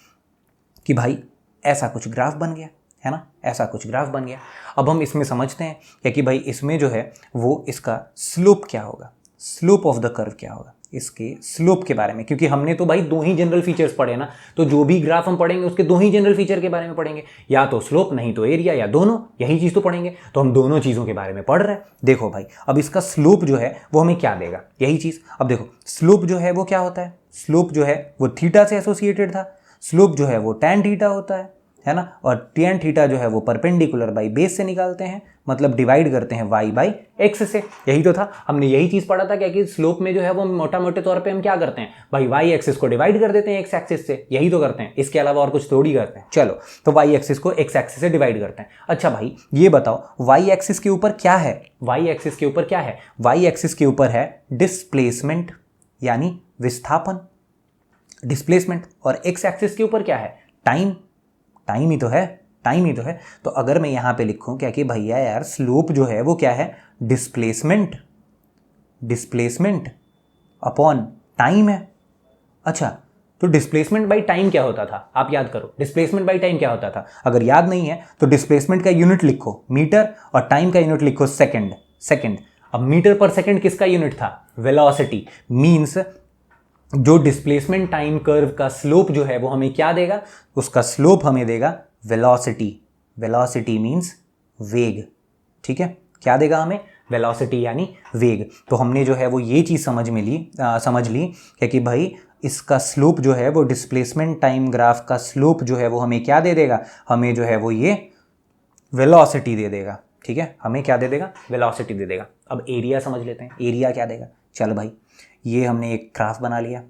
कि भाई ऐसा कुछ ग्राफ बन गया है ना, ऐसा कुछ ग्राफ बन गया। अब हम इसमें समझते हैं कि भाई इसमें जो है वो इसका स्लोप क्या होगा, स्लोप ऑफ द कर्व क्या होगा, इसके स्लोप के बारे में, क्योंकि हमने तो भाई दो ही जनरल फीचर्स पढ़े ना, तो जो भी ग्राफ हम पढ़ेंगे उसके दो ही जनरल फीचर के बारे में पढ़ेंगे, या तो स्लोप नहीं तो एरिया, या दोनों, यही चीज तो पढ़ेंगे। तो हम दोनों चीजों के बारे में पढ़ रहे हैं। देखो भाई, अब इसका स्लोप जो है वो हमें क्या देगा, यही चीज। अब देखो, स्लोप जो है वो क्या होता है, स्लोप जो है वो थीटा से एसोसिएटेड था, स्लोप जो है वो tan थीटा होता है ना, और tan थीटा जो है वो परपेंडिकुलर बाई बेस से निकालते हैं, मतलब डिवाइड करते हैं y बाई x से। यही तो था, हमने यही चीज पढ़ा था क्या कि स्लोप में जो है वो मोटा मोटे तौर पे हम क्या करते हैं भाई, y एक्सिस को डिवाइड कर देते हैं x एक्सिस से, यही तो करते हैं, इसके अलावा और कुछ थोड़ी करते हैं। चलो तो y एक्सिस को x एक्सिस से डिवाइड करते हैं। अच्छा भाई ये बताओ y एक्सिस के ऊपर क्या है, y एक्सिस के ऊपर क्या है, y एक्सिस के ऊपर है डिस्प्लेसमेंट यानी विस्थापन, डिस्प्लेसमेंट, और x एक्सिस के ऊपर क्या है, टाइम, टाइम ही तो है, टाइम ही तो है। तो अगर मैं यहां पे लिखूं क्या कि भैया यार स्लोप जो है वो क्या है, डिस्प्लेसमेंट, डिस्प्लेसमेंट अपॉन टाइम है। अच्छा तो डिस्प्लेसमेंट बाई टाइम क्या होता था, आप याद करो, डिस्प्लेसमेंट बाई टाइम क्या होता था, अगर याद नहीं है तो डिस्प्लेसमेंट का यूनिट लिखो मीटर और टाइम का यूनिट लिखो सेकंड, सेकंड। अब मीटर पर सेकंड किसका यूनिट था, वेलोसिटी, मींस जो डिस्प्लेसमेंट टाइम कर्व का स्लोप जो है वो हमें क्या देगा, उसका स्लोप हमें देगा वेलोसिटी, वेलोसिटी मींस वेग, ठीक है, क्या देगा हमें, वेलोसिटी यानी वेग। तो हमने जो है वो ये चीज समझ ली कि भाई इसका स्लोप जो है वो डिस्प्लेसमेंट टाइम ग्राफ का स्लोप जो है वो हमें क्या दे देगा, हमें जो है वो ये वेलोसिटी दे देगा, ठीक है, हमें क्या दे देगा, वेलोसिटी दे देगा। अब एरिया समझ लेते हैं, एरिया क्या देगा। चल भाई ये हमने एक ग्राफ बना लिया,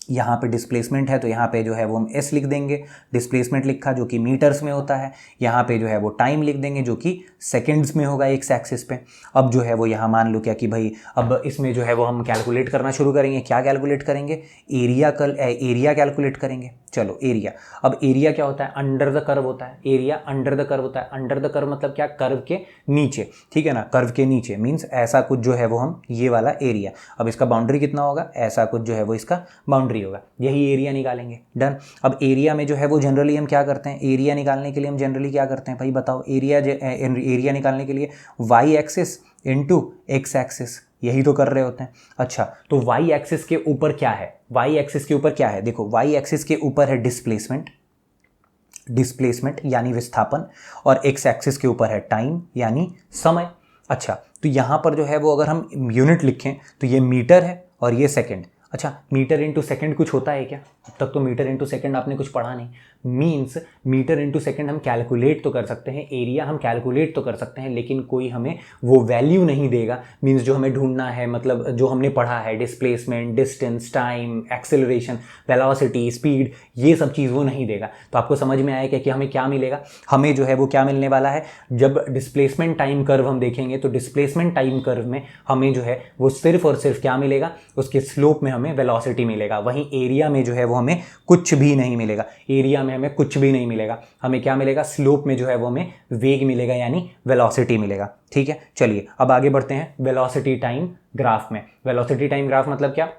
यहाँ पे डिस्प्लेसमेंट है तो यहाँ पे जो है वो हम s लिख देंगे, डिस्प्लेसमेंट लिखा जो कि मीटर्स में होता है, यहाँ पे जो है वो टाइम लिख देंगे जो कि सेकंड्स में होगा एक्स एक्सिस पे। अब जो है वो यहाँ मान लो क्या कि भाई अब इसमें जो है वो हम कैलकुलेट करना शुरू करेंगे, क्या कैलकुलेट करेंगे, एरिया कैलकुलेट करेंगे। चलो एरिया, अब एरिया क्या होता है, अंडर द कर्व होता है, एरिया अंडर द कर्व होता है, अंडर द कर्व मतलब क्या, कर्व के नीचे, ठीक है ना, कर्व के नीचे मींस ऐसा कुछ जो है वो हम ये वाला एरिया, अब इसका बाउंड्री कितना होगा, ऐसा कुछ जो है वो इसका बाउंड्री होगा, यही एरिया निकालेंगे, डन। अब एरिया में जो है वो जनरली हम क्या करते हैं, एरिया निकालने के लिए हम जनरली क्या करते हैं भाई बताओ, एरिया निकालने के लिए Y axis into X axis, यही तो कर रहे होते हैं। अच्छा तो वाई एक्सिस के ऊपर क्या है, वाई एक्सिस के ऊपर क्या है, देखो वाई एक्सिस के ऊपर है डिस्प्लेसमेंट, डिस्प्लेसमेंट यानी विस्थापन, और एक्स एक्सिस के ऊपर है टाइम यानी समय। अच्छा तो यहाँ पर जो है वो अगर हम यूनिट लिखें तो ये मीटर है और ये सेकंड। अच्छा मीटर इंटू सेकंड कुछ होता है क्या, अब तक तो मीटर इंटू सेकंड आपने कुछ पढ़ा नहीं, मींस मीटर इंटू सेकंड हम कैलकुलेट तो कर सकते हैं, एरिया हम कैलकुलेट तो कर सकते हैं, लेकिन कोई हमें वो वैल्यू नहीं देगा, मींस जो हमें ढूंढना है, मतलब जो हमने पढ़ा है displacement, distance, time, acceleration, velocity, speed, ये सब चीज़ वो नहीं देगा। तो आपको समझ में आएगा कि हमें क्या मिलेगा, हमें जो है वो क्या मिलने वाला है, जब डिस्प्लेसमेंट टाइम कर्व हम देखेंगे तो डिस्प्लेसमेंट टाइम कर्व में हमें जो है वो सिर्फ और सिर्फ क्या मिलेगा, उसके स्लोप में हमें वेलोसिटी मिलेगा, वहीं एरिया में जो है वो हमें कुछ भी नहीं मिलेगा, एरिया में हमें कुछ भी नहीं मिलेगा, हमें क्या मिलेगा, स्लोप में जो है वो हमें वेग मिलेगा यानी वेलोसिटी मिलेगा, ठीक है। चलिए अब आगे बढ़ते हैं वेलोसिटी टाइम ग्राफ में। वेलोसिटी टाइम ग्राफ मतलब क्या,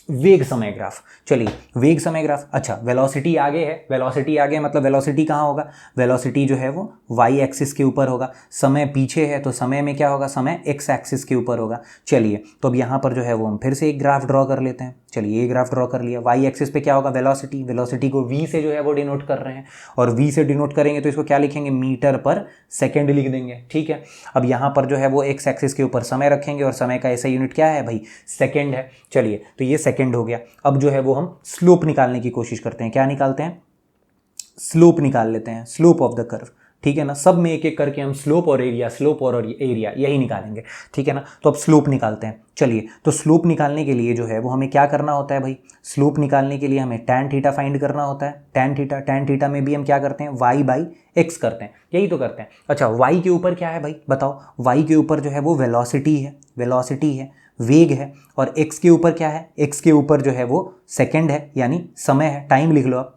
वेग समय ग्राफ। चलिए वेग समय ग्राफ, अच्छा वेलोसिटी आगे है, वेलोसिटी आगे मतलब वेलोसिटी कहाँ होगा, वेलोसिटी जो है वो वाई एक्सिस के ऊपर होगा, समय पीछे है तो समय में क्या होगा, समय एक्स एक्सिस के ऊपर होगा। चलिए तो अब यहाँ पर जो है वो हम फिर से एक ग्राफ ड्रॉ कर लेते हैं। चलिए ये ग्राफ ड्रॉ कर लिया, वाई एक्सिस पे क्या होगा, वेलोसिटी, वेलोसिटी को वी से जो है वो डिनोट कर रहे हैं, और वी से डिनोट करेंगे तो इसको क्या लिखेंगे, मीटर पर सेकेंड लिख देंगे, ठीक है। अब यहाँ पर जो है वो एक्स एक्सिस के ऊपर समय रखेंगे और समय का ऐसा यूनिट क्या है भाई, सेकेंड है। चलिए तो ये सेकेंड हो गया। अब जो है वो हम स्लोप निकालने की कोशिश करते हैं, क्या निकालते हैं, स्लोप निकाल लेते हैं, स्लोप ऑफ द कर्व, ठीक है ना, सब में एक एक करके हम स्लोप और एरिया, स्लोप और एरिया यही निकालेंगे, ठीक है ना। तो अब स्लोप निकालते हैं। चलिए तो स्लोप निकालने के लिए जो है वो हमें क्या करना होता है भाई, स्लोप निकालने के लिए हमें tan थीटा फाइंड करना होता है, tan थीटा में भी हम क्या करते हैं, y बाई एक्स करते हैं, यही तो करते हैं। अच्छा y के ऊपर क्या है भाई बताओ, y के ऊपर जो है वो वेलोसिटी है, वेलोसिटी है, वेग है, और x के ऊपर क्या है, x के ऊपर जो है वो सेकंड है यानी समय है, टाइम लिख लो आप,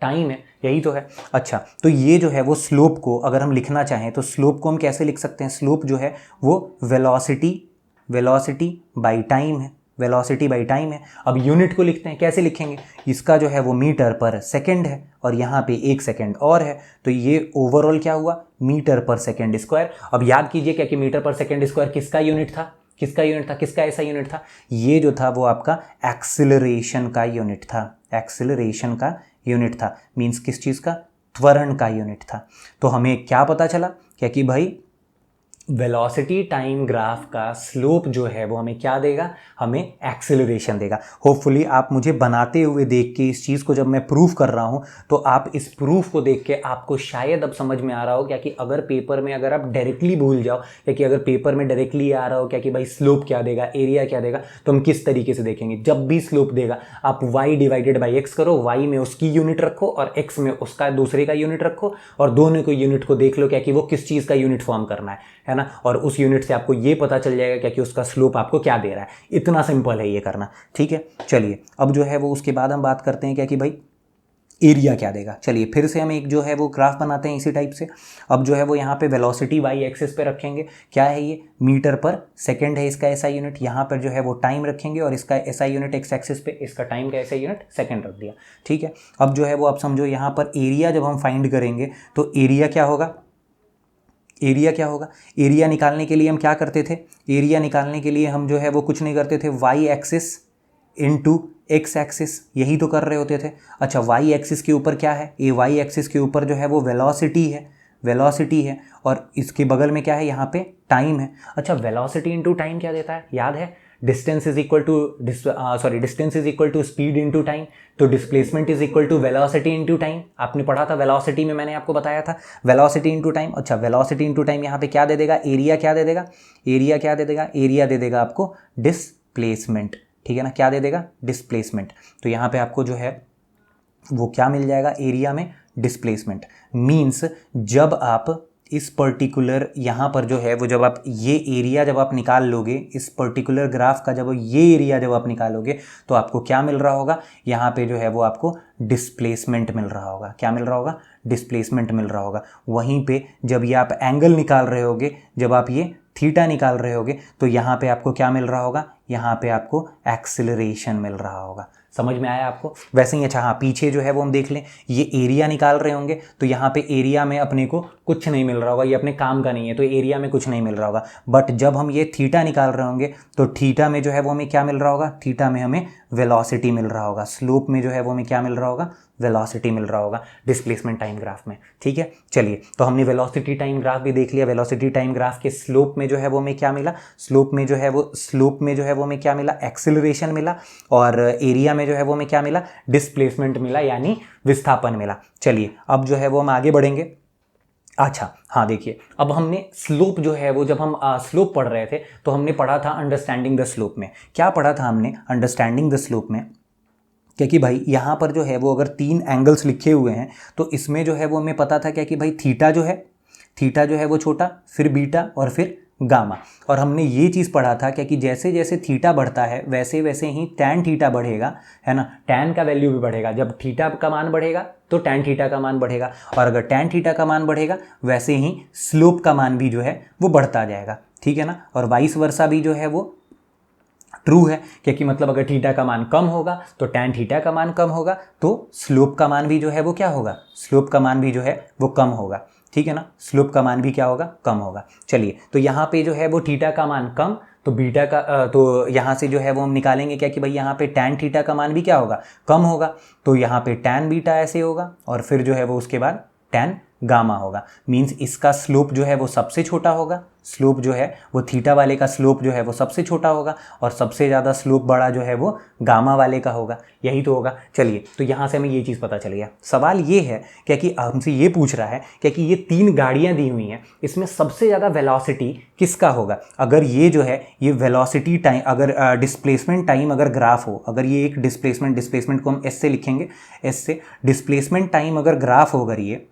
टाइम है, यही तो है। अच्छा तो ये जो है वो स्लोप को अगर हम लिखना चाहें तो स्लोप को हम कैसे लिख सकते हैं, स्लोप जो है वो वेलोसिटी बाई टाइम है, वेलोसिटी बाई टाइम है। अब यूनिट को लिखते हैं, कैसे लिखेंगे, इसका जो है वो मीटर पर सेकंड है और यहाँ पे एक सेकंड और है, तो ये ओवरऑल क्या हुआ, मीटर पर सेकंड स्क्वायर। अब याद कीजिए क्या कि मीटर पर सेकंड स्क्वायर किसका यूनिट था, किसका यूनिट था, किसका ऐसा यूनिट था, ये जो था वो आपका एक्सिलरेशन का यूनिट था, एक्सिलरेशन का यूनिट था, मींस किस चीज़ का, त्वरण का यूनिट था। तो हमें क्या पता चला क्या कि भाई वेलोसिटी टाइम ग्राफ का स्लोप जो है वो हमें क्या देगा, हमें एक्सेलरेशन देगा। होपफुली आप मुझे बनाते हुए देख के इस चीज़ को जब मैं प्रूफ कर रहा हूँ तो आप इस प्रूफ को देख के आपको शायद अब समझ में आ रहा हो क्या कि अगर पेपर में अगर आप डायरेक्टली भूल जाओ क्या कि अगर पेपर में डायरेक्टली आ रहा हो क्या कि भाई स्लोप क्या देगा, एरिया क्या देगा, तो हम किस तरीके से देखेंगे। जब भी स्लोप देगा आप y डिवाइडेड बाई एक्स करो, y में उसकी यूनिट रखो और x में उसका दूसरे का यूनिट रखो और दोनों को यूनिट को देख लो क्या कि वो किस चीज़ का यूनिट फॉर्म करना है ना, और उस यूनिट से आपको ये पता चल जाएगा क्या कि उसका स्लोप आपको क्या दे रहा है। इतना सिंपल है ये करना, ठीक है। चलिए अब जो है वो उसके बाद हम बात करते हैं क्या कि भाई एरिया क्या देगा। चलिए फिर से हम एक जो है वो ग्राफ बनाते हैं इसी टाइप से। अब जो है वो यहाँ पे वेलोसिटी वाई एक्सिस पे रखेंगे, क्या है ये, मीटर पर सेकंड है इसका एसआई यूनिट। यहाँ पर जो है वो टाइम रखेंगे और इसका एसआई यूनिट एक्स एक्सिस पे, इसका टाइम का एसआई यूनिट सेकंड रख दिया, ठीक है। अब जो है वो आप समझो यहाँ पर एरिया जब हम फाइंड करेंगे तो एरिया क्या होगा, एरिया क्या होगा, एरिया निकालने के लिए हम क्या करते थे, एरिया निकालने के लिए हम जो है वो कुछ नहीं करते थे, Y axis into X axis, यही तो कर रहे होते थे। अच्छा वाई एक्सिस के ऊपर क्या है, ये वाई एक्सिस के ऊपर जो है वो वेलोसिटी है, वेलोसिटी है और इसके बगल में क्या है, यहाँ पे टाइम है। अच्छा वेलोसिटी इनटू टाइम क्या देता है, याद है, distance is equal to distance is equal to speed into time, तो displacement is equal to velocity into time. आपने पढ़ा था वेलोसिटी में, मैंने आपको बताया था वेलोसिटी इनटू टाइम। अच्छा वेलोसिटी इनटू टाइम यहाँ पे क्या दे देगा, एरिया क्या दे देगा, एरिया क्या दे देगा, एरिया दे देगा आपको डिस्प्लेसमेंट, ठीक है ना, क्या दे देगा, डिस्प्लेसमेंट। तो यहाँ पे आपको जो है वो क्या मिल जाएगा, एरिया में डिस्प्लेसमेंट। मीन्स जब आप इस पर्टिकुलर यहाँ पर जो है वो जब आप ये एरिया जब आप निकाल लोगे, इस पर्टिकुलर ग्राफ का जब ये एरिया जब आप निकालोगे तो आपको क्या मिल रहा होगा, यहाँ पे जो है वो आपको डिस्प्लेसमेंट मिल रहा होगा। क्या मिल रहा होगा, डिस्प्लेसमेंट मिल रहा होगा। वहीं पे जब ये आप एंगल निकाल रहे होगे, जब आप ये थीटा निकाल रहे होगे तो यहाँ पे आपको क्या मिल रहा होगा, यहाँ पे आपको एक्सेलरेशन मिल रहा होगा। समझ में आया आपको। वैसे ही अच्छा हाँ पीछे जो है वो हम देख लें, ये एरिया निकाल रहे होंगे तो यहाँ पे एरिया में अपने को कुछ नहीं मिल रहा होगा, ये अपने काम का नहीं है तो एरिया में कुछ नहीं मिल रहा होगा। बट जब हम ये थीटा निकाल रहे होंगे तो थीटा में जो है वो हमें क्या मिल रहा होगा, थीटा में हमें वेलोसिटी मिल रहा होगा, स्लोप में जो है वो हमें क्या मिल रहा होगा, वेलोसिटी मिल रहा होगा डिस्प्लेसमेंट टाइम ग्राफ में, ठीक है। चलिए तो हमने वेलोसिटी टाइम ग्राफ भी देख लिया। वेलोसिटी टाइम ग्राफ के स्लोप में जो है वो हमें क्या मिला, स्लोप में जो है वो हमें क्या मिला, एक्सेलरेशन मिला, और एरिया में जो है वो हमें क्या मिला, डिस्प्लेसमेंट मिला यानी विस्थापन मिला। चलिए अब जो है वो हम आगे बढ़ेंगे। अच्छा हाँ देखिए, अब हमने स्लोप जो है वो जब हम स्लोप पढ़ रहे थे तो हमने पढ़ा था अंडरस्टैंडिंग द स्लोप में, क्या पढ़ा था हमने अंडरस्टैंडिंग द स्लोप में, क्योंकि भाई यहाँ पर जो है वो अगर 3 एंगल्स लिखे हुए हैं तो इसमें जो है वो हमें पता था क्या कि भाई थीटा जो है वो छोटा, फिर बीटा और फिर गामा। और हमने ये चीज़ पढ़ा था क्या कि जैसे जैसे थीटा बढ़ता है वैसे वैसे ही टैन थीटा बढ़ेगा, है ना, टैन का वैल्यू भी बढ़ेगा। जब थीटा का मान बढ़ेगा तो टैन थीटा का मान बढ़ेगा, और अगर टैन थीटा का मान बढ़ेगा वैसे ही स्लोप का मान भी जो है वो बढ़ता जाएगा, ठीक है ना। और वाइस वर्सा भी जो है वो ट्रू है, क्योंकि मतलब अगर थीटा का मान कम होगा तो टैन थीटा का मान कम होगा, तो स्लोप का मान भी जो है वो क्या होगा, स्लोप का मान भी जो है वो कम होगा, ठीक है ना, स्लोप का मान भी क्या होगा, कम होगा। चलिए तो यहाँ पे जो है वो थीटा का मान कम, तो बीटा का तो यहाँ से जो है वो हम निकालेंगे क्या कि भाई यहाँ पे टैन थीटा का मान भी क्या होगा, कम होगा, तो यहाँ पे टैन बीटा ऐसे होगा और फिर जो है वो उसके बाद टैन गामा होगा। मीन्स इसका स्लोप जो है वो सबसे छोटा होगा, स्लोप जो है वो थीटा वाले का स्लोप जो है वो सबसे छोटा होगा, और सबसे ज़्यादा स्लोप बड़ा जो है वो गामा वाले का होगा, यही तो होगा। चलिए तो यहाँ से हमें ये चीज़ पता चल गया। सवाल ये है क्या कि हमसे ये पूछ रहा है क्या कि ये 3 गाड़ियाँ दी हुई हैं, इसमें सबसे ज़्यादा वेलोसिटी किसका होगा। अगर ये जो है ये वेलोसिटी टाइम, अगर डिस्प्लेसमेंट टाइम अगर ग्राफ हो, अगर ये एक डिस्प्लेसमेंट को हम एस से लिखेंगे, एस से डिस्प्लेसमेंट टाइम अगर ग्राफ हो, अगर ये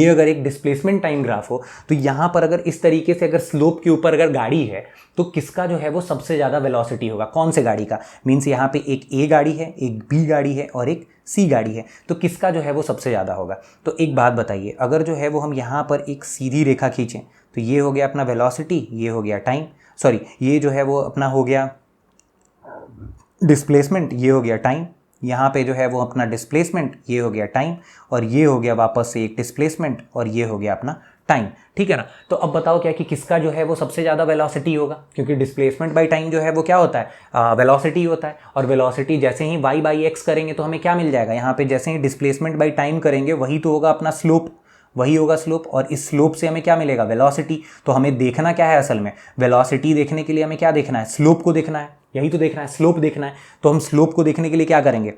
अगर एक डिस्प्लेसमेंट टाइम ग्राफ हो तो यहाँ पर अगर इस तरीके से अगर स्लोप के ऊपर अगर गाड़ी है तो किसका जो है वो सबसे ज़्यादा वेलोसिटी होगा, कौन से गाड़ी का। मीन्स यहाँ पे एक ए गाड़ी है, एक बी गाड़ी है और एक सी गाड़ी है, तो किसका जो है वो सबसे ज़्यादा होगा। तो एक बात बताइए, अगर जो है वो हम यहाँ पर एक सीधी रेखा खींचें तो ये हो गया अपना वेलोसिटी, ये हो गया टाइम, सॉरी ये जो है वो अपना हो गया डिस्प्लेसमेंट, ये हो गया टाइम, यहाँ पे जो है वो अपना डिस्प्लेसमेंट, ये हो गया टाइम, और ये हो गया वापस से एक डिस्प्लेसमेंट और ये हो गया अपना टाइम, ठीक है ना। तो अब बताओ क्या कि किसका जो है वो सबसे ज़्यादा वेलोसिटी होगा, क्योंकि डिस्प्लेसमेंट बाई टाइम जो है वो क्या होता है, वेलोसिटी होता है। और वेलोसिटी जैसे ही y बाई एक्स करेंगे तो हमें क्या मिल जाएगा, यहाँ पे जैसे ही डिस्प्लेसमेंट बाई टाइम करेंगे वही तो होगा अपना स्लोप, वही होगा स्लोप, और इस स्लोप से हमें क्या मिलेगा, वेलोसिटी। तो हमें देखना क्या है असल में, वेलोसिटी देखने के लिए हमें क्या देखना है, स्लोप को देखना है, यही तो देखना है, स्लोप देखना है। तो हम स्लोप को देखने के लिए क्या करेंगे,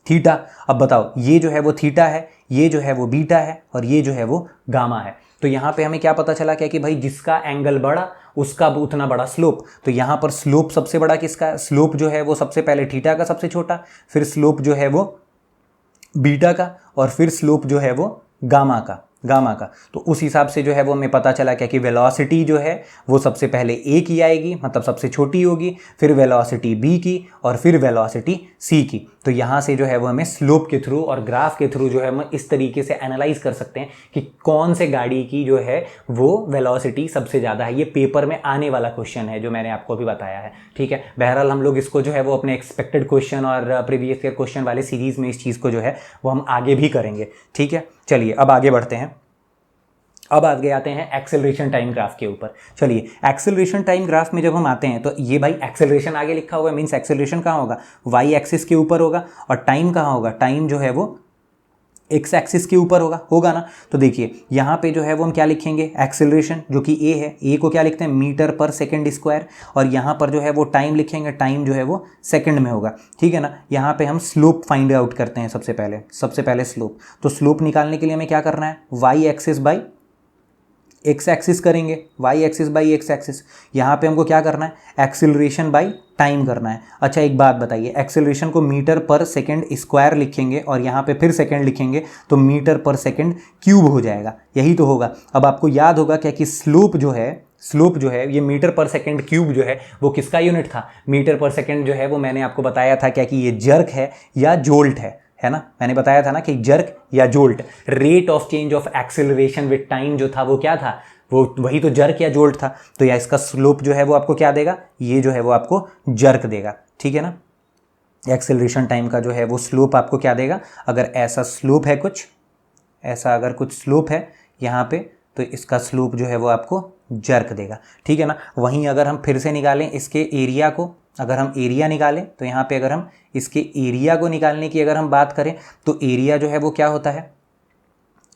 थीटा। अब बताओ, ये जो है वो थीटा है, ये जो है वो बीटा है, और ये जो है वो गामा है। तो यहां पे हमें क्या पता चला क्या कि भाई जिसका एंगल बड़ा उसका उतना बड़ा स्लोप। तो यहां पर स्लोप सबसे बड़ा किसका है, स्लोप जो है वो सबसे पहले थीटा का सबसे छोटा, फिर स्लोप जो है वो बीटा का, और फिर स्लोप जो है वो गामा का। तो उस हिसाब से जो है वो हमें पता चला क्या कि वेलोसिटी जो है वो सबसे पहले ए की आएगी, मतलब सबसे छोटी होगी, फिर वेलोसिटी बी की, और फिर वेलोसिटी सी की। तो यहाँ से जो है वो हमें स्लोप के थ्रू और ग्राफ के थ्रू जो है हम इस तरीके से एनालाइज कर सकते हैं कि कौन से गाड़ी की जो है वो वेलोसिटी सबसे ज़्यादा है। ये पेपर में आने वाला क्वेश्चन है जो मैंने आपको अभी बताया है, ठीक है। बहरहाल हम लोग इसको जो है वो अपने एक्सपेक्टेड क्वेश्चन और प्रीवियस ईयर क्वेश्चन वाले सीरीज़ में इस चीज़ को जो है वो हम आगे भी करेंगे, ठीक है। चलिए अब आगे बढ़ते हैं। अब आगे आते हैं एक्सेलरेशन टाइम ग्राफ के ऊपर। चलिए एक्सेलरेशन टाइम ग्राफ में जब हम आते हैं तो ये भाई एक्सेलरेशन आगे लिखा हुआ है, मीन्स एक्सेलरेशन कहाँ होगा, वाई एक्सिस के ऊपर होगा, और टाइम कहाँ होगा, टाइम जो है वो एक्स एक्सिस के ऊपर होगा ना। तो देखिए यहाँ पे जो है वो हम क्या लिखेंगे, एक्सेलरेशन जो कि ए है, ए को क्या लिखते हैं, मीटर पर सेकंड स्क्वायर, और यहाँ पर जो है वो टाइम लिखेंगे, टाइम जो है वो सेकंड में होगा, ठीक है ना। यहाँ पे हम स्लोप फाइंड आउट करते हैं सबसे पहले स्लोप। तो स्लोप निकालने के लिए हमें क्या करना है, Y axis by X axis करेंगे, Y axis by X axis. यहाँ पे हमको क्या करना है, एक्सेलरेशन बाई टाइम करना है। अच्छा एक बात बताइए, एक्सेलरेशन को मीटर पर सेकंड स्क्वायर लिखेंगे और यहाँ पे फिर सेकंड लिखेंगे तो मीटर पर सेकंड क्यूब हो जाएगा, यही तो होगा। अब आपको याद होगा क्या कि स्लोप जो है ये मीटर पर सेकंड क्यूब जो है वो किसका यूनिट था, मीटर पर सेकंड जो है वो मैंने आपको बताया था क्या कि ये जर्क है या जोल्ट है ना। मैंने बताया था ना कि जर्क या jolt, rate of change of acceleration with time जो था वो क्या था, वो वही तो जर्क या जोल्ट था। तो या इसका स्लोप जो है वो आपको क्या देगा, ये जो है वो आपको जर्क देगा, ठीक है ना। एक्सेलरेशन टाइम का जो है वो स्लोप आपको क्या देगा, अगर ऐसा स्लोप है कुछ, ऐसा अगर कुछ स्लोप है यहाँ पे, तो इसका स्लोप जो है वो आपको जर्क देगा, ठीक है ना। वहीं अगर हम फिर से निकालें इसके एरिया को, अगर हम एरिया निकालें तो यहाँ पे अगर हम इसके एरिया को निकालने की अगर हम बात करें तो एरिया जो है वो क्या होता है,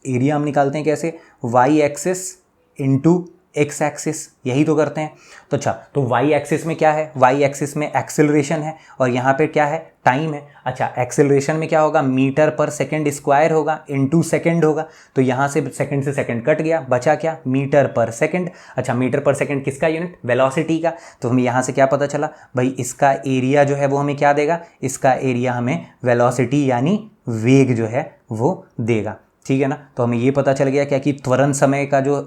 एरिया हम निकालते हैं कैसे, Y axis into X axis, यही तो करते हैं। तो अच्छा, तो वाई एक्सिस में क्या है, वाई एक्सिस में एक्सेलरेशन है और यहाँ पे क्या है, टाइम है। अच्छा एक्सेलरेशन में क्या होगा, मीटर पर सेकंड स्क्वायर होगा इंटू सेकंड होगा, तो यहाँ से सेकंड से सेकंड कट गया, बचा क्या, मीटर पर सेकंड। अच्छा मीटर पर सेकंड किसका यूनिट, वेलोसिटी का। तो हमें यहाँ से क्या पता चला भाई, इसका एरिया जो है वो हमें क्या देगा, इसका एरिया हमें वेलोसिटी यानी वेग जो है वो देगा, ठीक है ना। तो हमें ये पता चल गया क्या कि त्वरण समय का जो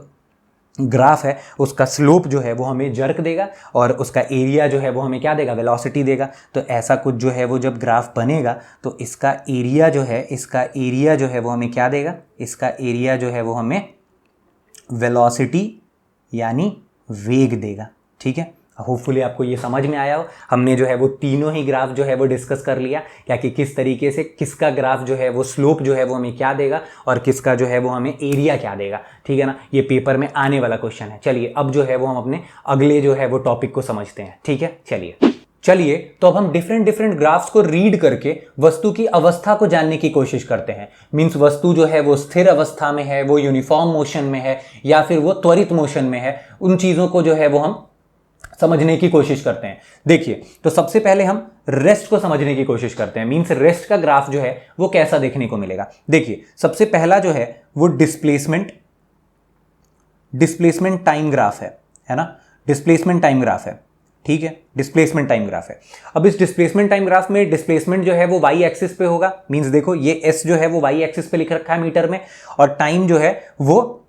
ग्राफ है उसका स्लोप जो है वो हमें जर्क देगा और उसका एरिया जो है वो हमें क्या देगा, वेलोसिटी देगा। तो ऐसा कुछ जो है वो जब ग्राफ बनेगा तो इसका एरिया जो है वो हमें क्या देगा, इसका एरिया जो है वो हमें वेलोसिटी यानी वेग देगा, ठीक है। होपफुली आपको ये समझ में आया हो। हमने जो है वो तीनों ही ग्राफ जो है वो डिस्कस कर लिया क्या कि किस तरीके से किसका ग्राफ जो है वो स्लोप जो है वो हमें क्या देगा और किसका जो है वो हमें एरिया क्या देगा, ठीक है ना। ये पेपर में आने वाला क्वेश्चन है। चलिए अब जो है वो हम अपने अगले जो है वो टॉपिक को समझते हैं, ठीक है। चलिए तो अब हम डिफरेंट ग्राफ्स को रीड करके वस्तु की अवस्था को जानने की कोशिश करते हैं। मींस वस्तु जो है वो स्थिर अवस्था में है, वो यूनिफॉर्म मोशन में है या फिर वो त्वरित मोशन में है, उन चीजों को जो है वो हम समझने की कोशिश करते हैं। देखिए तो सबसे पहले हम रेस्ट को समझने की कोशिश करते हैं। मींस रेस्ट का ग्राफ जो है वो कैसा देखने को मिलेगा। देखिए सबसे पहला जो है वो डिस्प्लेसमेंट टाइम ग्राफ है ना, डिस्प्लेसमेंट टाइम ग्राफ है, ठीक है, डिस्प्लेसमेंट टाइम ग्राफ है। अब इस डिस्प्लेसमेंट टाइम ग्राफ में डिस्प्लेसमेंट जो है वो वाई एक्सिस पे होगा। मींस देखो ये एस जो है वो वाई एक्सिस पे लिख रखा है मीटर में, और टाइम जो है वो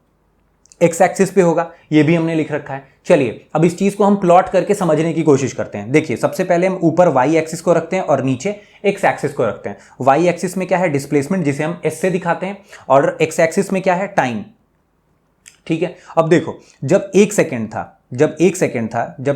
एक्स एक्सिस पे होगा, ये भी हमने लिख रखा है। चलिए अब इस चीज को हम प्लॉट करके समझने की कोशिश करते हैं। देखिए सबसे पहले हम ऊपर वाई एक्सिस को रखते हैं और नीचे एक्स एक्सिस को रखते हैं। वाई एक्सिस में क्या है, डिस्प्लेसमेंट जिसे हम एस से दिखाते हैं, और एक्स एक्सिस में क्या है, टाइम, ठीक है। अब देखो जब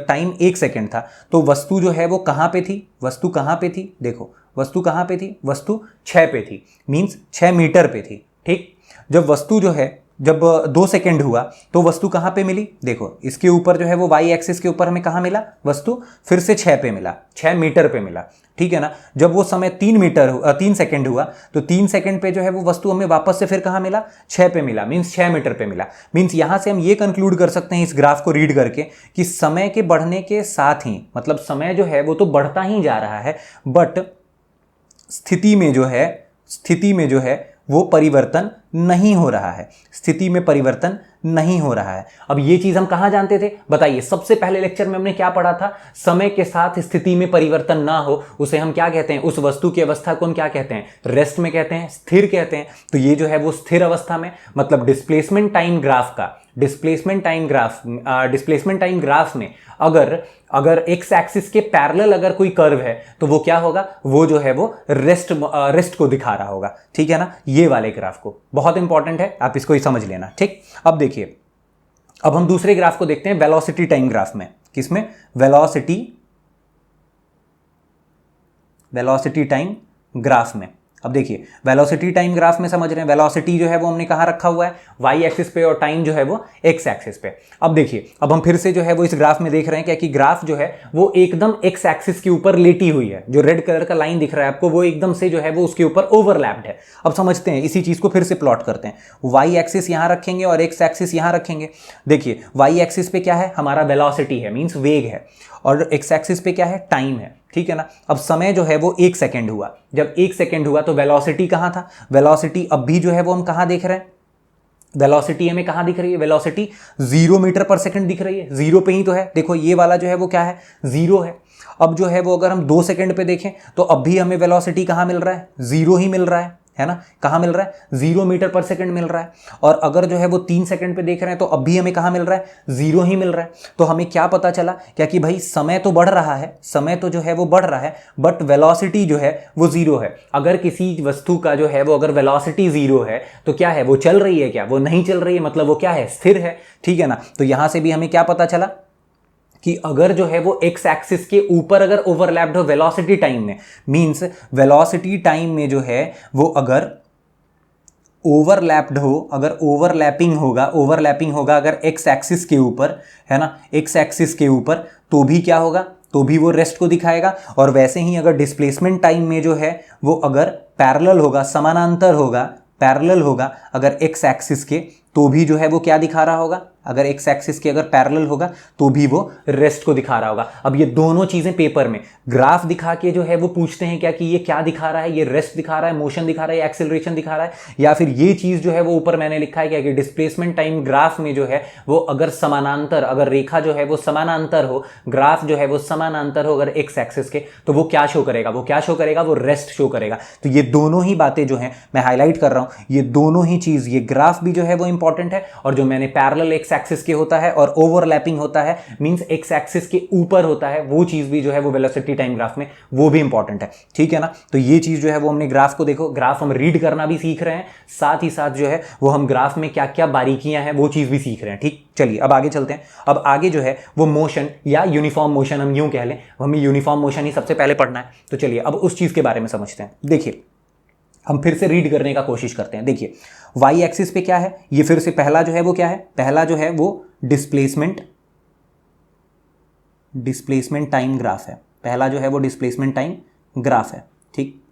टाइम 1 सेकेंड था तो वस्तु जो है वो कहां पे थी, वस्तु कहां पे थी, देखो वस्तु कहां पे थी, वस्तु 6 पे थी, मींस 6 मीटर पे थी, ठीक। जब वस्तु जो है जब 2 सेकेंड हुआ तो वस्तु कहाँ पे मिली, देखो इसके ऊपर जो है वो वाई एक्सिस के ऊपर हमें कहाँ मिला वस्तु, फिर से 6 पे मिला, 6 मीटर पे मिला, ठीक है ना। जब वो समय 3 सेकेंड हुआ तो 3 सेकेंड पे जो है वो वस्तु हमें वापस से फिर कहाँ मिला, 6 पे मिला, मीन्स 6 मीटर पे मिला। मीन्स यहां से हम ये कंक्लूड कर सकते हैं इस ग्राफ को रीड करके कि समय के बढ़ने के साथ ही, मतलब समय जो है वो तो बढ़ता ही जा रहा है, बट स्थिति में जो है वो परिवर्तन नहीं हो रहा है, स्थिति में परिवर्तन नहीं हो रहा है। अब ये चीज हम कहां जानते थे बताइए, सबसे पहले लेक्चर में हमने क्या पढ़ा था, समय के साथ स्थिति में परिवर्तन ना हो उसे हम क्या कहते हैं, उस वस्तु की अवस्था को हम क्या कहते हैं, रेस्ट में कहते हैं, स्थिर कहते हैं। तो ये जो है वो स्थिर अवस्था में, मतलब डिस्प्लेसमेंट टाइम ग्राफ में अगर एक्स एक्सिस के पैरेलल अगर कोई कर्व है तो वो क्या होगा, वो जो है वो रेस्ट को दिखा रहा होगा, ठीक है ना। ये वाले ग्राफ को बहुत इंपॉर्टेंट है, आप इसको ही समझ लेना, ठीक। अब देखिए, अब हम दूसरे ग्राफ को देखते हैं वेलोसिटी टाइम ग्राफ में। किसमें, वेलोसिटी टाइम ग्राफ में। अब देखिए वेलोसिटी टाइम ग्राफ में समझ रहे हैं, वेलोसिटी जो है वो हमने कहाँ रखा हुआ है, वाई एक्सिस पे, और टाइम जो है वो एक्स एक्सिस पे। अब देखिए, अब हम फिर से जो है वो इस ग्राफ में देख रहे हैं क्या कि ग्राफ जो है वो एकदम एक्स एक्सिस के ऊपर लेटी हुई है। जो रेड कलर का लाइन दिख रहा है आपको वो एकदम से जो है वो उसके ऊपर ओवरलैप्ड है। अब समझते हैं, इसी चीज को फिर से प्लॉट करते हैं। वाई एक्सिस यहां रखेंगे और एक्स एक्सिस यहां रखेंगे। देखिए वाई एक्सिस पे क्या है, हमारा वेलोसिटी है, मीन्स वेग है, और एक्स एक्सिस पे क्या है, टाइम है, ठीक है ना। अब समय जो है वो 1 सेकेंड हुआ, जब 1 सेकेंड हुआ तो वेलोसिटी कहां था, वेलोसिटी अब भी जो है वो हम कहां देख रहे हैं, वेलोसिटी हमें कहां दिख रही है, वेलोसिटी 0 मीटर पर सेकंड दिख रही है, 0 पे ही तो है। देखो ये वाला जो है वो क्या है, 0 है। अब जो है वो अगर हम 2 सेकेंड पे देखें तो अब भी हमें वेलोसिटी कहां मिल रहा है, 0 ही मिल रहा है ना। कहां मिल रहा है, 0 मीटर पर सेकंड मिल रहा है। और अगर जो है वो 3 सेकंड पे देख रहे हैं तो अब भी हमें कहां मिल रहा है, 0 ही मिल रहा है। तो हमें क्या पता चला, क्या कि भाई समय तो बढ़ रहा है, समय तो जो है वो बढ़ रहा है, बट वेलोसिटी जो है वो 0 है। अगर किसी वस्तु का जो है वो अगर वेलोसिटी 0 है तो क्या है, वो चल रही है क्या, वो नहीं चल रही है, मतलब वो क्या है, स्थिर है, ठीक है ना। तो यहां से भी हमें क्या पता चला कि अगर जो है वो एक्स एक्सिस के ऊपर अगर ओवरलैप्ड हो वेलोसिटी टाइम में, मींस वेलोसिटी टाइम में जो है वो अगर ओवरलैप्ड हो, अगर ओवरलैपिंग होगा अगर एक्स एक्सिस के ऊपर, है ना, एक्स एक्सिस के ऊपर, तो भी क्या होगा, तो भी वो रेस्ट को दिखाएगा। और वैसे ही अगर डिस्प्लेसमेंट टाइम में जो है वो अगर पैरेलल होगा, समानांतर होगा, पैरेलल होगा अगर एक्स एक्सिस के, तो भी जो है वो क्या दिखा रहा होगा, अगर एक्स एक्सिस के अगर पैरेलल होगा तो भी वो रेस्ट को दिखा रहा होगा। अब ये दोनों चीजें पेपर में ग्राफ दिखा के जो है वो पूछते हैं क्या कि ये क्या दिखा रहा है, ये रेस्ट दिखा रहा है, मोशन दिखा रहा है, एक्सेलरेशन दिखा रहा है, या फिर ये चीज जो है वो ऊपर मैंने लिखा है क्या कि डिस्प्लेसमेंट टाइम ग्राफ में जो है वो अगर समानांतर, अगर रेखा जो है वो समानांतर हो, ग्राफ जो है वो समानांतर हो अगर एक्स एक्सिस के, तो वो क्या शो करेगा, वो क्या शो करेगा, वो रेस्ट शो करेगा। तो ये दोनों ही बातें जो है मैं हाईलाइट कर रहा हूं, ये दोनों ही चीज, ये ग्राफ भी जो है वो इंपॉर्टेंट है, और जो मैंने पैरेलल एक्स एक्सिस के होता है और ओवरलैपिंग होता है, मींस एक्स एक्सिस के ऊपर होता है, वो चीज भी जो है वो वेलोसिटी टाइम ग्राफ में वो भी इंपॉर्टेंट है, ठीक है ना। तो ये चीज जो है वो हमने ग्राफ को, देखो ग्राफ हम रीड करना भी सीख रहे हैं, साथ ही साथ जो है वो हम ग्राफ में क्या क्या बारीकियां हैं वो चीज भी सीख रहे हैं, ठीक। चलिए अब आगे चलते हैं। अब आगे जो है वो मोशन या यूनिफॉर्म मोशन, हम यूं कह लें, हमें यूनिफॉर्म मोशन ही सबसे पहले पढ़ना है। तो चलिए अब उस चीज के बारे में समझते हैं। देखिए हम फिर से रीड करने का कोशिश करते हैं। देखिए वाई एक्सिस पे क्या है, ये फिर से पहला जो है वो क्या है, पहला जो है वो डिस्प्लेसमेंट टाइम ग्राफ है, पहला जो है वो डिस्प्लेसमेंट टाइम ग्राफ है, ठीक,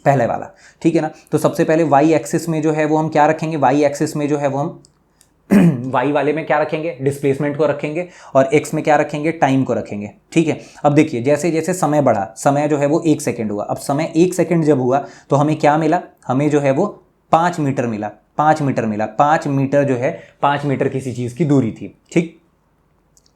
पहले वाला, ठीक है ना। तो सबसे पहले वाई एक्सिस में जो है वो हम क्या रखेंगे, वाई एक्सिस में जो है वो हम वाई वाले में क्या रखेंगे, डिस्प्लेसमेंट को रखेंगे, और एक्स में क्या रखेंगे, टाइम को रखेंगे, ठीक है। अब देखिए जैसे जैसे समय बढ़ा, समय जो है वो 1 सेकेंड हुआ, अब समय 1 सेकेंड जब हुआ तो हमें क्या मिला, हमें जो है वो 5 मीटर मिला, 5 मीटर मिला, 5 मीटर जो है 5 मीटर किसी चीज़ की दूरी थी, ठीक।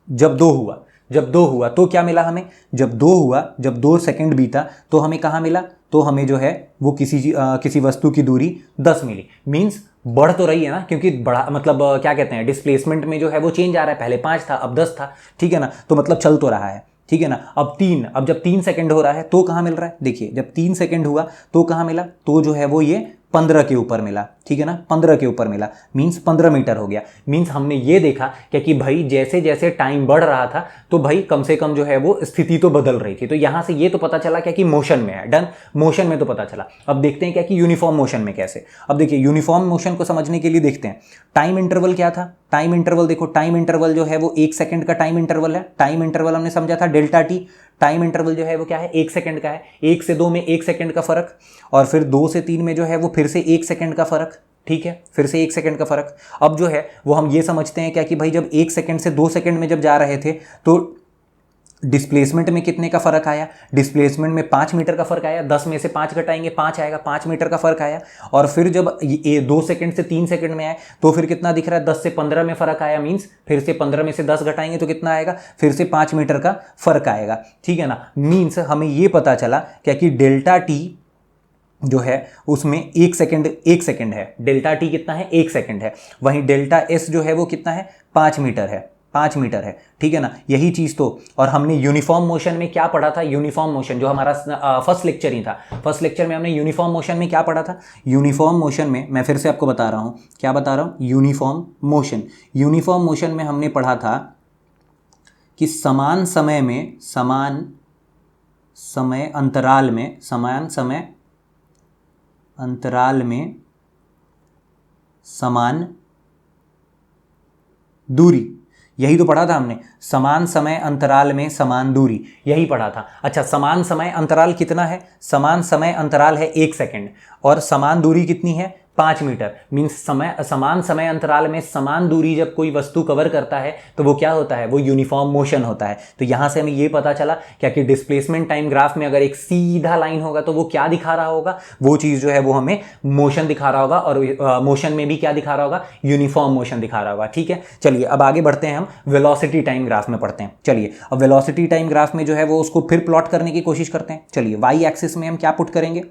जब 2 हुआ तो क्या मिला हमें, जब 2 हुआ, जब 2 सेकेंड बीता तो हमें कहाँ मिला, तो हमें जो है वो किसी वस्तु की दूरी 10 मिली। मीन्स बढ़ तो रही है ना, क्योंकि बढ़ा मतलब क्या कहते हैं, डिस्प्लेसमेंट में जो है वो चेंज आ रहा है, पहले 5 था अब 10 था, ठीक है ना। तो मतलब चल तो रहा है, ठीक है ना। अब जब 3 सेकंड हो रहा है तो कहाँ मिल रहा है, देखिए जब 3 सेकंड हुआ तो कहाँ मिला, तो जो है वो ये 15 के ऊपर मिला, ठीक है ना, 15 के ऊपर मिला, मीन्स 15 मीटर हो गया। मीन्स हमने ये देखा क्या कि भाई जैसे जैसे टाइम बढ़ रहा था तो भाई कम से कम जो है वो स्थिति तो बदल रही थी। तो यहां से ये तो पता चला क्या कि मोशन में है, डन, मोशन में तो पता चला। अब देखते हैं क्या कि यूनिफॉर्म मोशन में कैसे। अब देखिए यूनिफॉर्म मोशन को समझने के लिए देखते हैं टाइम इंटरवल क्या था। टाइम इंटरवल देखो, टाइम इंटरवल जो है वो 1 सेकंड का टाइम इंटरवल है। टाइम इंटरवल हमने समझा था डेल्टा टी। टाइम इंटरवल जो है वो क्या है, 1 सेकंड का है। 1 से 2 में 1 सेकंड का फर्क, और फिर 2 से 3 में जो है वो फिर से 1 सेकंड का फर्क, ठीक है, फिर से 1 सेकंड का फर्क। अब जो है वो हम ये समझते हैं क्या कि भाई जब 1 सेकंड से 2 सेकंड में जब जा रहे थे तो डिस्प्लेसमेंट में कितने का फर्क आया, डिस्प्लेसमेंट में 5 मीटर का फर्क आया। 10 में से 5 घटाएंगे 5 आएगा, 5 मीटर का फर्क आया। और फिर जब ये 2 सेकंड से 3 सेकंड में आए तो फिर कितना दिख रहा है, 10 से 15 में फर्क आया। मीन्स फिर से 15 में से 10 घटाएंगे तो कितना आएगा, फिर से 5 मीटर का फर्क आएगा, ठीक है ना। मीन्स हमें ये पता चला क्या कि डेल्टा टी जो है उसमें 1 सेकंड है। डेल्टा टी कितना है, 1 सेकंड है। वहीं डेल्टा एस जो है वो कितना है, 5 मीटर है, 5 मीटर है, ठीक है ना। यही चीज़ तो, और हमने यूनिफॉर्म मोशन में क्या पढ़ा था, यूनिफॉर्म मोशन जो हमारा फर्स्ट लेक्चर ही था। फर्स्ट लेक्चर में हमने यूनिफॉर्म मोशन में क्या पढ़ा था, यूनिफॉर्म मोशन में मैं फिर से आपको बता रहा हूँ, क्या बता रहा हूँ, यूनिफॉर्म मोशन। यूनिफॉर्म मोशन में हमने पढ़ा था कि समान समय में, समान समय अंतराल में, समान समय अंतराल में समान दूरी, यही तो पढ़ा था हमने, समान समय अंतराल में समान दूरी, यही पढ़ा था। अच्छा, समान समय अंतराल कितना है, समान समय अंतराल है 1 सेकंड, और समान दूरी कितनी है, 5 मीटर। मीन्स समान समय अंतराल में समान दूरी जब कोई वस्तु कवर करता है तो वो क्या होता है, वो यूनिफॉर्म मोशन होता है। तो यहां से हमें ये पता चला क्या कि डिस्प्लेसमेंट टाइम ग्राफ में अगर एक सीधा लाइन होगा तो वो क्या दिखा रहा होगा, वो चीज जो है वो हमें मोशन दिखा रहा होगा, और मोशन में भी क्या दिखा रहा होगा, यूनिफॉर्म मोशन दिखा रहा होगा, ठीक है। चलिए अब आगे बढ़ते हैं, हम वेलोसिटी टाइम ग्राफ में पढ़ते हैं। चलिए अब वेलोसिटी टाइम ग्राफ में जो है वो उसको फिर प्लॉट करने की कोशिश करते हैं। चलिए वाई एक्सिस में हम क्या पुट करेंगे,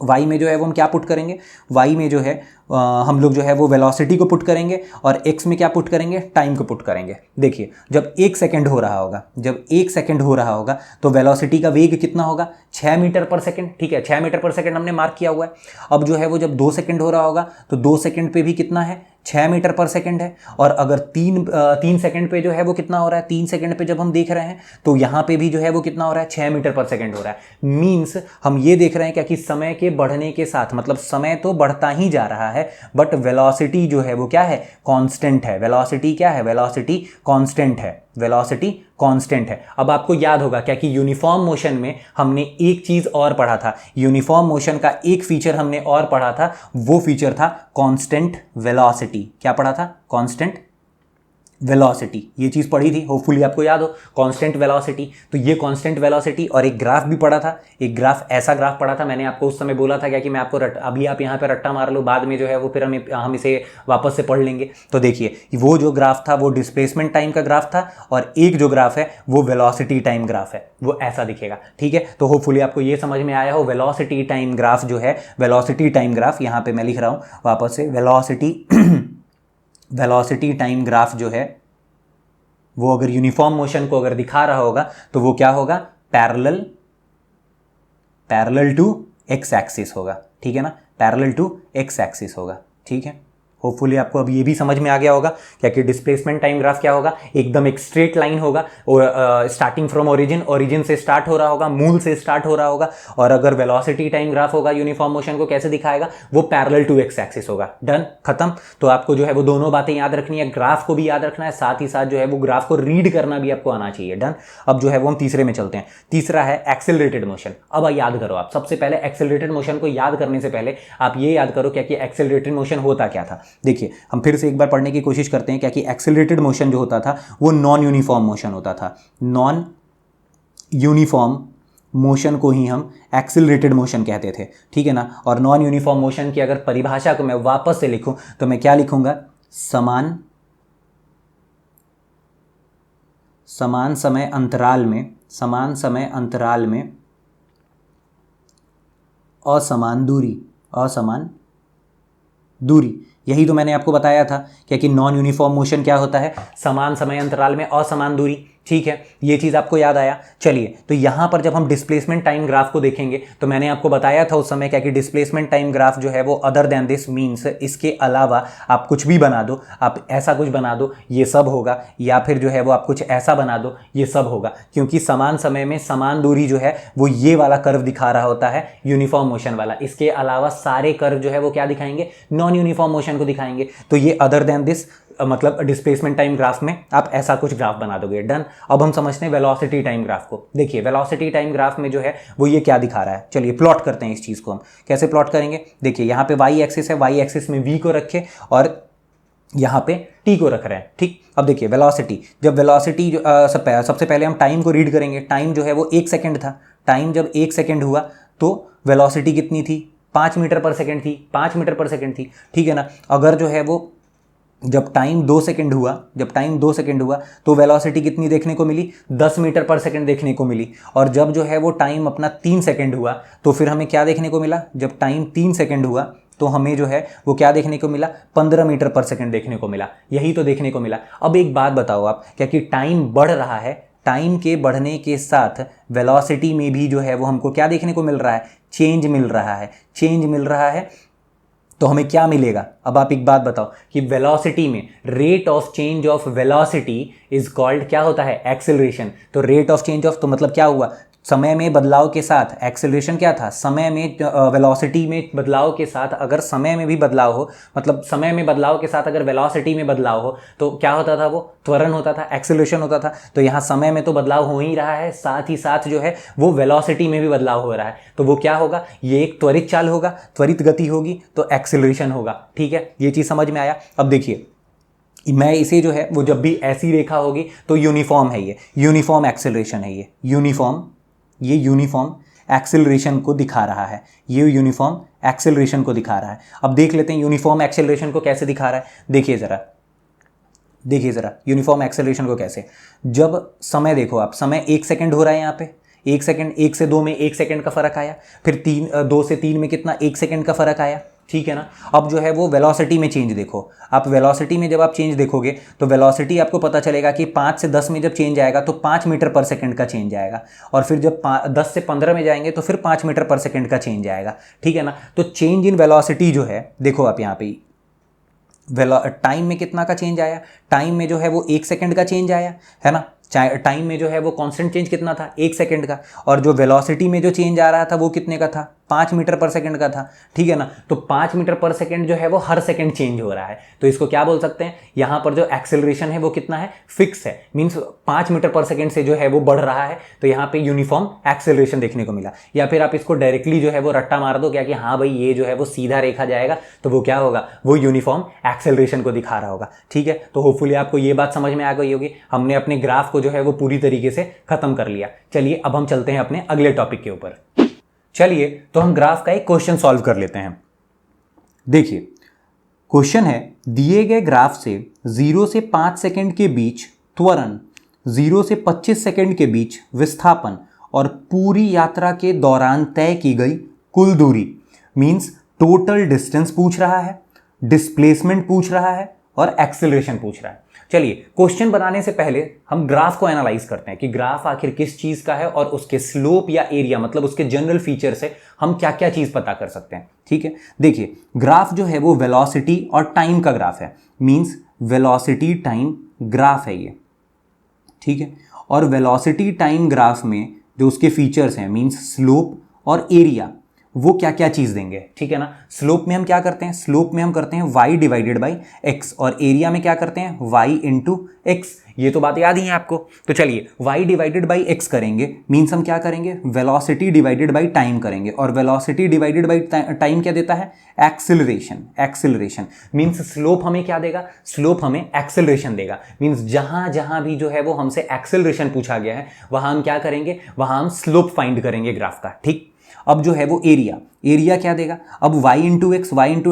वाई में जो है वो हम क्या पुट करेंगे, वाई में जो है हम लोग जो है वो वेलोसिटी को पुट करेंगे, और एक्स में क्या पुट करेंगे, टाइम को पुट करेंगे। देखिए जब 1 सेकंड हो रहा होगा, जब 1 सेकंड हो रहा होगा तो वेलोसिटी का वेग कितना होगा, 6 मीटर पर सेकंड, ठीक है, 6 मीटर पर सेकंड हमने मार्क किया हुआ है। अब जो है वो जब 2 सेकंड हो रहा होगा तो 2 सेकंड पे भी कितना है, 6 मीटर पर सेकंड है। और अगर 3 सेकंड पे जो है वो कितना हो रहा है, 3 सेकंड पे जब हम देख रहे हैं तो यहाँ पे भी जो है वो कितना हो रहा है, 6 मीटर पर सेकंड हो रहा है। मीन्स हम ये देख रहे हैं क्या कि समय के बढ़ने के साथ, मतलब समय तो बढ़ता ही जा रहा है बट वेलोसिटी जो है वो क्या है, कांस्टेंट है। वेलोसिटी क्या है, वेलोसिटी कांस्टेंट है, वेलोसिटी कांस्टेंट है। अब आपको याद होगा क्या कि यूनिफॉर्म मोशन में हमने एक चीज और पढ़ा था, यूनिफॉर्म मोशन का एक फीचर हमने और पढ़ा था, वो फीचर था कांस्टेंट वेलोसिटी। क्या पढ़ा था, कांस्टेंट वेलोसिटी, ये चीज पढ़ी थी, होपफुली आपको याद हो, कांस्टेंट वेलोसिटी। तो ये कांस्टेंट वेलोसिटी, और एक ग्राफ भी पढ़ा था, एक ग्राफ, ऐसा ग्राफ पढ़ा था मैंने आपको उस समय बोला था क्या कि मैं आपको अभी आप यहाँ पे रट्टा मार लो, बाद में जो है वो फिर हम इसे वापस से पढ़ लेंगे। तो देखिए वो जो ग्राफ था वो डिस्प्लेसमेंट टाइम का ग्राफ था, और एक जो ग्राफ है वो वेलोसिटी टाइम ग्राफ है, वो ऐसा दिखेगा, ठीक है। तो होपफुली आपको ये समझ में आया हो, वेलोसिटी टाइम ग्राफ जो है, वेलोसिटी टाइम ग्राफ, यहाँ पे मैं लिख रहा हूँ वापस से, वेलोसिटी टाइम ग्राफ जो है वो अगर यूनिफॉर्म मोशन को अगर दिखा रहा होगा तो वो क्या होगा, पैरेलल टू एक्स एक्सिस होगा, ठीक है ना, पैरेलल टू एक्स एक्सिस होगा, ठीक है। होपफुली आपको अब ये भी समझ में आ गया होगा क्या कि डिस्प्लेसमेंट टाइम ग्राफ क्या होगा, एकदम एक स्ट्रेट लाइन होगा, स्टार्टिंग फ्रॉम ओरिजिन से स्टार्ट हो रहा होगा, मूल से स्टार्ट हो रहा होगा। और अगर वेलोसिटी टाइम ग्राफ होगा यूनिफॉर्म मोशन को कैसे दिखाएगा, वो पैरेलल टू एक्स एक्सिस होगा। डन, खत्म। तो आपको जो है वो दोनों बातें याद रखनी है, ग्राफ को भी याद रखना है, साथ ही साथ जो है वो ग्राफ को रीड करना भी आपको आना चाहिए। डन। अब जो है वो हम तीसरे में चलते हैं। तीसरा है एक्सेलरेटेड मोशन। अब याद करो आप, सबसे पहले एक्सेलरेटेड मोशन को याद करने से पहले आप ये याद करो क्या कि एक्सेलरेटेड मोशन होता क्या था। देखिए हम फिर से एक बार पढ़ने की कोशिश करते हैं क्या कि एक्सेलरेटेड मोशन जो होता था वो नॉन यूनिफॉर्म मोशन होता था। नॉन यूनिफॉर्म मोशन को ही हम एक्सेलरेटेड मोशन कहते थे, ठीक है ना। और नॉन यूनिफॉर्म मोशन की अगर परिभाषा को मैं वापस से लिखूं तो मैं क्या लिखूंगा, समान समय अंतराल में असमान दूरी। यही तो मैंने आपको बताया था क्या कि नॉन यूनिफॉर्म मोशन क्या होता है, समान समय अंतराल में असमान दूरी, ठीक है, ये चीज़ आपको याद आया। चलिए, तो यहाँ पर जब हम डिस्प्लेसमेंट टाइम ग्राफ को देखेंगे तो मैंने आपको बताया था उस समय क्या कि डिस्प्लेसमेंट टाइम ग्राफ जो है वो अदर देन दिस मीन्स इसके अलावा आप कुछ भी बना दो, आप ऐसा कुछ बना दो ये सब होगा, या फिर जो है वो आप कुछ ऐसा बना दो ये सब होगा, क्योंकि समान समय में समान दूरी जो है वो ये वाला कर्व दिखा रहा होता है, यूनिफॉर्म मोशन वाला। इसके अलावा सारे कर्व जो है वो क्या दिखाएंगे, नॉन यूनिफॉर्म मोशन को दिखाएंगे। तो ये अदर देन दिस मतलब डिस्प्लेसमेंट टाइम ग्राफ में आप ऐसा कुछ ग्राफ बना दोगे। डन। अब हम समझते हैं वेलोसिटी टाइम ग्राफ को। देखिए वेलोसिटी टाइम ग्राफ में जो है वो ये क्या दिखा रहा है, चलिए प्लॉट करते हैं इस चीज़ को। हम कैसे प्लॉट करेंगे, देखिए यहाँ पे वाई एक्सिस है, वाई एक्सिस में वी को रखे और यहाँ पे टी को रख रहे हैं। ठीक, अब देखिए वेलोसिटी, जब वेलोसिटी जो सबसे पहले हम टाइम को रीड करेंगे। टाइम जो है वो 1 सेकेंड था। टाइम जब 1 सेकेंड हुआ तो वेलोसिटी कितनी थी, 5 मीटर पर सेकेंड थी, 5 मीटर पर सेकेंड थी। ठीक है ना। अगर जो है वो जब टाइम 2 सेकेंड हुआ, जब टाइम 2 सेकेंड हुआ तो वेलोसिटी कितनी देखने को मिली, 10 मीटर पर सेकेंड देखने को मिली। और जब जो है वो टाइम अपना 3 सेकेंड हुआ तो फिर हमें क्या देखने को मिला, जब टाइम 3 सेकेंड हुआ तो हमें जो है वो क्या देखने को मिला, 15 मीटर पर सेकेंड देखने को मिला। यही तो देखने को मिला। अब एक बात बताओ आप, क्या कि टाइम बढ़ रहा है, टाइम के बढ़ने के साथ वेलोसिटी में भी जो है वो हमको क्या देखने को मिल रहा है, चेंज मिल रहा है। चेंज मिल रहा है तो हमें क्या मिलेगा। अब आप एक बात बताओ कि वेलोसिटी में rate of change of velocity is called क्या होता है, एक्सेलरेशन। तो रेट ऑफ चेंज ऑफ तो मतलब क्या हुआ, समय में बदलाव के साथ। एक्सेलरेशन क्या था, समय में वेलोसिटी में बदलाव के साथ अगर समय में भी बदलाव हो, मतलब समय में बदलाव के साथ अगर वेलोसिटी में बदलाव हो तो क्या होता था, वो त्वरण होता था, एक्सेलरेशन होता था। तो यहाँ समय में तो बदलाव हो ही रहा है, साथ ही साथ जो है वो वेलोसिटी में भी बदलाव हो रहा है। तो वो क्या होगा, ये एक त्वरित चाल होगा, त्वरित गति होगी तो एक्सेलरेशन होगा। ठीक है, ये चीज़ समझ में आया। अब देखिए मैं इसे जो है वो जब भी ऐसी रेखा होगी तो यूनिफॉर्म है, ये यूनिफॉर्म एक्सेलरेशन है, ये यूनिफॉर्म एक्सेलरेशन को दिखा रहा है, ये यूनिफॉर्म एक्सेलरेशन को दिखा रहा है। अब देख लेते हैं यूनिफॉर्म एक्सेलरेशन को कैसे दिखा रहा है। देखिए ज़रा यूनिफॉर्म एक्सेलरेशन को कैसे, जब समय देखो आप, समय 1 सेकेंड हो रहा है यहाँ पे, 1 सेकेंड, 1 से 2 में 1 सेकेंड का फर्क आया, फिर 2 से 3 में कितना, 1 सेकेंड का फर्क आया। ठीक है ना। अब जो है वो वेलोसिटी में चेंज देखो आप, वेलोसिटी में जब आप चेंज देखोगे तो वेलोसिटी आपको पता चलेगा कि 5 से 10 में जब चेंज आएगा तो 5 मीटर पर सेकंड का चेंज आएगा, और फिर जब 10 से 15 में जाएंगे तो फिर 5 मीटर पर सेकंड का चेंज आएगा। ठीक है ना। तो चेंज इन वेलोसिटी जो है, देखो आप यहाँ पे टाइम में कितना का चेंज आया, टाइम में जो है वो 1 सेकेंड का चेंज आया है ना। टाइम में जो है वो कांस्टेंट चेंज कितना था, 1 सेकेंड का, और जो वेलोसिटी में जो चेंज आ रहा था वो कितने का था, 5 मीटर पर सेकंड का था। ठीक है ना। तो 5 मीटर पर सेकंड जो है वो हर सेकंड चेंज हो रहा है, तो इसको क्या बोल सकते हैं, यहाँ पर जो एक्सेलरेशन है वो कितना है, फिक्स है, मीन्स 5 मीटर पर सेकंड से जो है वो बढ़ रहा है, तो यहाँ पे यूनिफॉर्म एक्सेलरेशन देखने को मिला। या फिर आप इसको डायरेक्टली जो है वो रट्टा मार दो क्या कि हाँ भाई ये जो है वो सीधा रेखा जाएगा, तो वो क्या होगा, वो यूनिफॉर्म एक्सेलरेशन को दिखा रहा होगा। ठीक है, तो होपफुली आपको ये बात समझ में आ गई होगी। हमने अपने ग्राफ को जो है वो पूरी तरीके से खत्म कर लिया। चलिए अब हम चलते हैं अपने अगले टॉपिक के ऊपर। चलिए तो हम ग्राफ का एक क्वेश्चन सॉल्व कर लेते हैं। देखिए क्वेश्चन है, दिए गए ग्राफ से 0 से 5 सेकंड के बीच त्वरण, 0 से 25 सेकंड के बीच विस्थापन और पूरी यात्रा के दौरान तय की गई कुल दूरी, मींस टोटल डिस्टेंस पूछ रहा है, डिस्प्लेसमेंट पूछ रहा है और एक्सेलरेशन पूछ रहा है। चलिए क्वेश्चन बनाने से पहले हम ग्राफ को एनालाइज करते हैं कि ग्राफ आखिर किस चीज का है और उसके स्लोप या एरिया मतलब उसके जनरल फीचर से हम क्या क्या चीज पता कर सकते हैं। ठीक है, देखिए ग्राफ जो है वो वेलोसिटी और टाइम का ग्राफ है, मींस वेलोसिटी टाइम ग्राफ है ये। ठीक है, और वेलोसिटी टाइम ग्राफ में जो उसके फीचर्स हैं मींस स्लोप और एरिया, वो क्या क्या चीज़ देंगे। ठीक है ना। स्लोप में हम क्या करते हैं, स्लोप में हम करते हैं y डिवाइडेड बाई एक्स, और एरिया में क्या करते हैं y इंटू एक्स। ये तो बात याद ही है आपको। तो चलिए y डिवाइडेड बाई एक्स करेंगे, मीन्स हम क्या करेंगे, वेलोसिटी डिवाइडेड बाई टाइम करेंगे, और वेलोसिटी डिवाइडेड बाई टाइम क्या देता है, एक्सेलरेशन। एक्सेलरेशन मीन्स स्लोप हमें क्या देगा, स्लोप हमें एक्सेलरेशन देगा। मीन्स जहां जहां भी जो है वो हमसे एक्सेलरेशन पूछा गया है वहां हम क्या करेंगे, वहां हम स्लोप फाइंड करेंगे ग्राफ का। ठीक, अब जो है वो एरिया, एरिया क्या देगा, अब y इंटू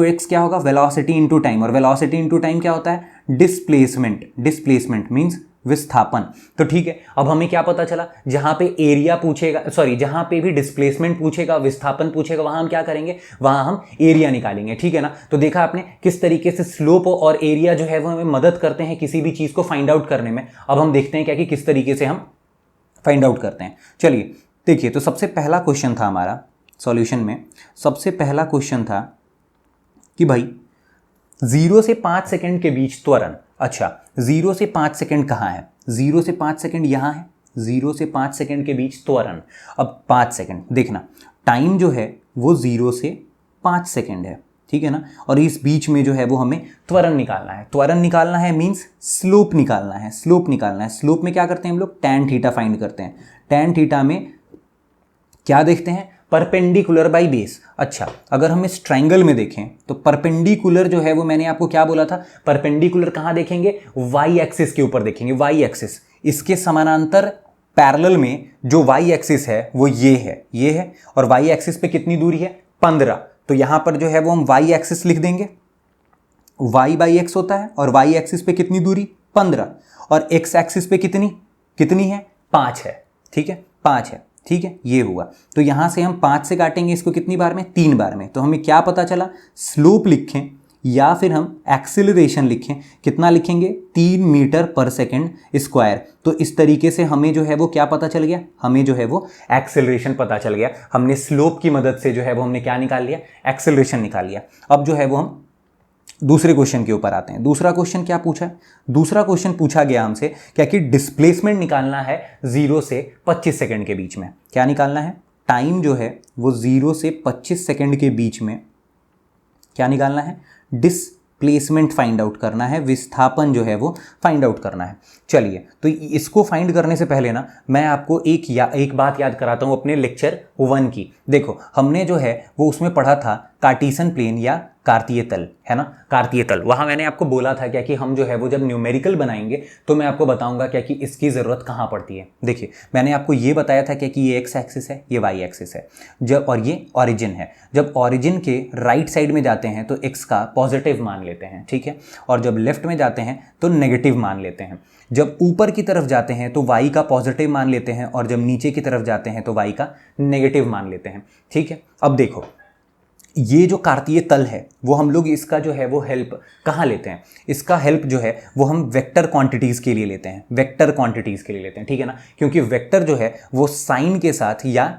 एक्स क्या होगा, वेलोसिटी इंटू टाइम, और वेलोसिटी इंटू टाइम क्या होता है, डिस्प्लेसमेंट। डिस्प्लेसमेंट मीन्स विस्थापन। तो ठीक है, अब हमें क्या पता चला, जहां पे एरिया पूछेगा, सॉरी जहां पे भी डिस्प्लेसमेंट पूछेगा, विस्थापन पूछेगा, वहां हम क्या करेंगे, वहां हम एरिया निकालेंगे। ठीक है ना। तो देखा आपने किस तरीके से स्लोप और एरिया जो है वो हमें मदद करते हैं किसी भी चीज को फाइंड आउट करने में। अब हम देखते हैं क्या कि किस तरीके से हम फाइंड आउट करते हैं। चलिए देखिए, तो सबसे पहला क्वेश्चन था हमारा सॉल्यूशन में, सबसे पहला क्वेश्चन था कि भाई 0 से 5 सेकंड के बीच त्वरण। अच्छा, 0 से 5 सेकंड कहाँ है, 0 से 5 सेकंड यहाँ है, 0 से 5 सेकंड के बीच त्वरण। अब 5 सेकंड देखना, टाइम जो है वो 0 से 5 सेकंड है, ठीक है ना। और इस बीच में जो है वो हमें त्वरण निकालना है। त्वरण निकालना है मीन्स स्लोप निकालना है, स्लोप निकालना है। स्लोप में क्या करते हैं हम लोग, tan थीटा फाइंड करते हैं। tan थीटा में क्या देखते हैं, परपेंडिकुलर बाई बेस। अच्छा, अगर हम इस ट्रायंगल में देखें तो परपेंडिकुलर जो है वो मैंने आपको क्या बोला था, परपेंडिकुलर कहाँ देखेंगे, वाई एक्सिस के ऊपर देखेंगे, वाई एक्सिस। इसके समानांतर पैरेलल में जो वाई एक्सिस है वो ये है, और वाई एक्सिस पे कितनी दूरी है, 15। तो यहां पर जो है वो हम वाई एक्सिस लिख देंगे, वाई बाई एक्स होता है, और वाई एक्सिस पे कितनी दूरी, 15, और एक्स एक्सिस पे कितनी है, 5 है। ठीक है, 5 है। ठीक है, ये हुआ। तो यहां से हम 5 से काटेंगे इसको कितनी बार में, 3 बार में। तो हमें क्या पता चला, स्लोप लिखें या फिर हम एक्सिलरेशन लिखें, कितना लिखेंगे, 3 मीटर पर सेकेंड स्क्वायर। तो इस तरीके से हमें जो है वो क्या पता चल गया, हमें जो है वो एक्सिलरेशन पता चल गया। हमने स्लोप की मदद से जो है वो हमने क्या निकाल लिया, एक्सिलरेशन निकाल लिया। अब जो है वो हम दूसरे क्वेश्चन के ऊपर आते हैं। दूसरा क्वेश्चन क्या पूछा है, दूसरा क्वेश्चन पूछा गया हमसे क्या कि डिस्प्लेसमेंट निकालना है 0 से 25 सेकंड के बीच में। क्या निकालना है, टाइम जो है वो 0 से 25 सेकंड के बीच में क्या निकालना है, डिस्प्लेसमेंट फाइंड आउट करना है, विस्थापन जो है वो फाइंड आउट करना है। चलिए, तो इसको फाइंड करने से पहले ना मैं आपको एक बात याद कराता हूं अपने लेक्चर 1 की। देखो, हमने जो है वो उसमें पढ़ा था कार्टेशियन प्लेन या कार्तीय तल, है ना, कार्तीय तल। वहां मैंने आपको बोला था क्या कि हम जो है वो जब न्यूमेरिकल बनाएंगे तो मैं आपको बताऊंगा क्या कि इसकी ज़रूरत कहाँ पड़ती है। देखिए, मैंने आपको ये बताया था क्या कि ये एक्स एक्सिस है, ये वाई एक्सिस है, जब और ये ऑरिजिन है। जब ऑरिजिन के राइट साइड में जाते हैं तो एक्स का पॉजिटिव मान लेते हैं, ठीक है, और जब लेफ्ट में जाते हैं तो नेगेटिव मान लेते हैं। जब ऊपर की तरफ जाते हैं तो वाई का पॉजिटिव मान लेते हैं, और जब नीचे की तरफ जाते हैं तो वाई का नेगेटिव मान लेते हैं। ठीक है, अब देखो, ये जो कार्तीय तल है वो हम लोग इसका जो है वो हेल्प कहाँ लेते हैं, इसका हेल्प जो है वो हम वेक्टर क्वांटिटीज़ के लिए लेते हैं, वेक्टर क्वांटिटीज़ के लिए लेते हैं। ठीक है ना, क्योंकि वेक्टर जो है वो साइन के साथ या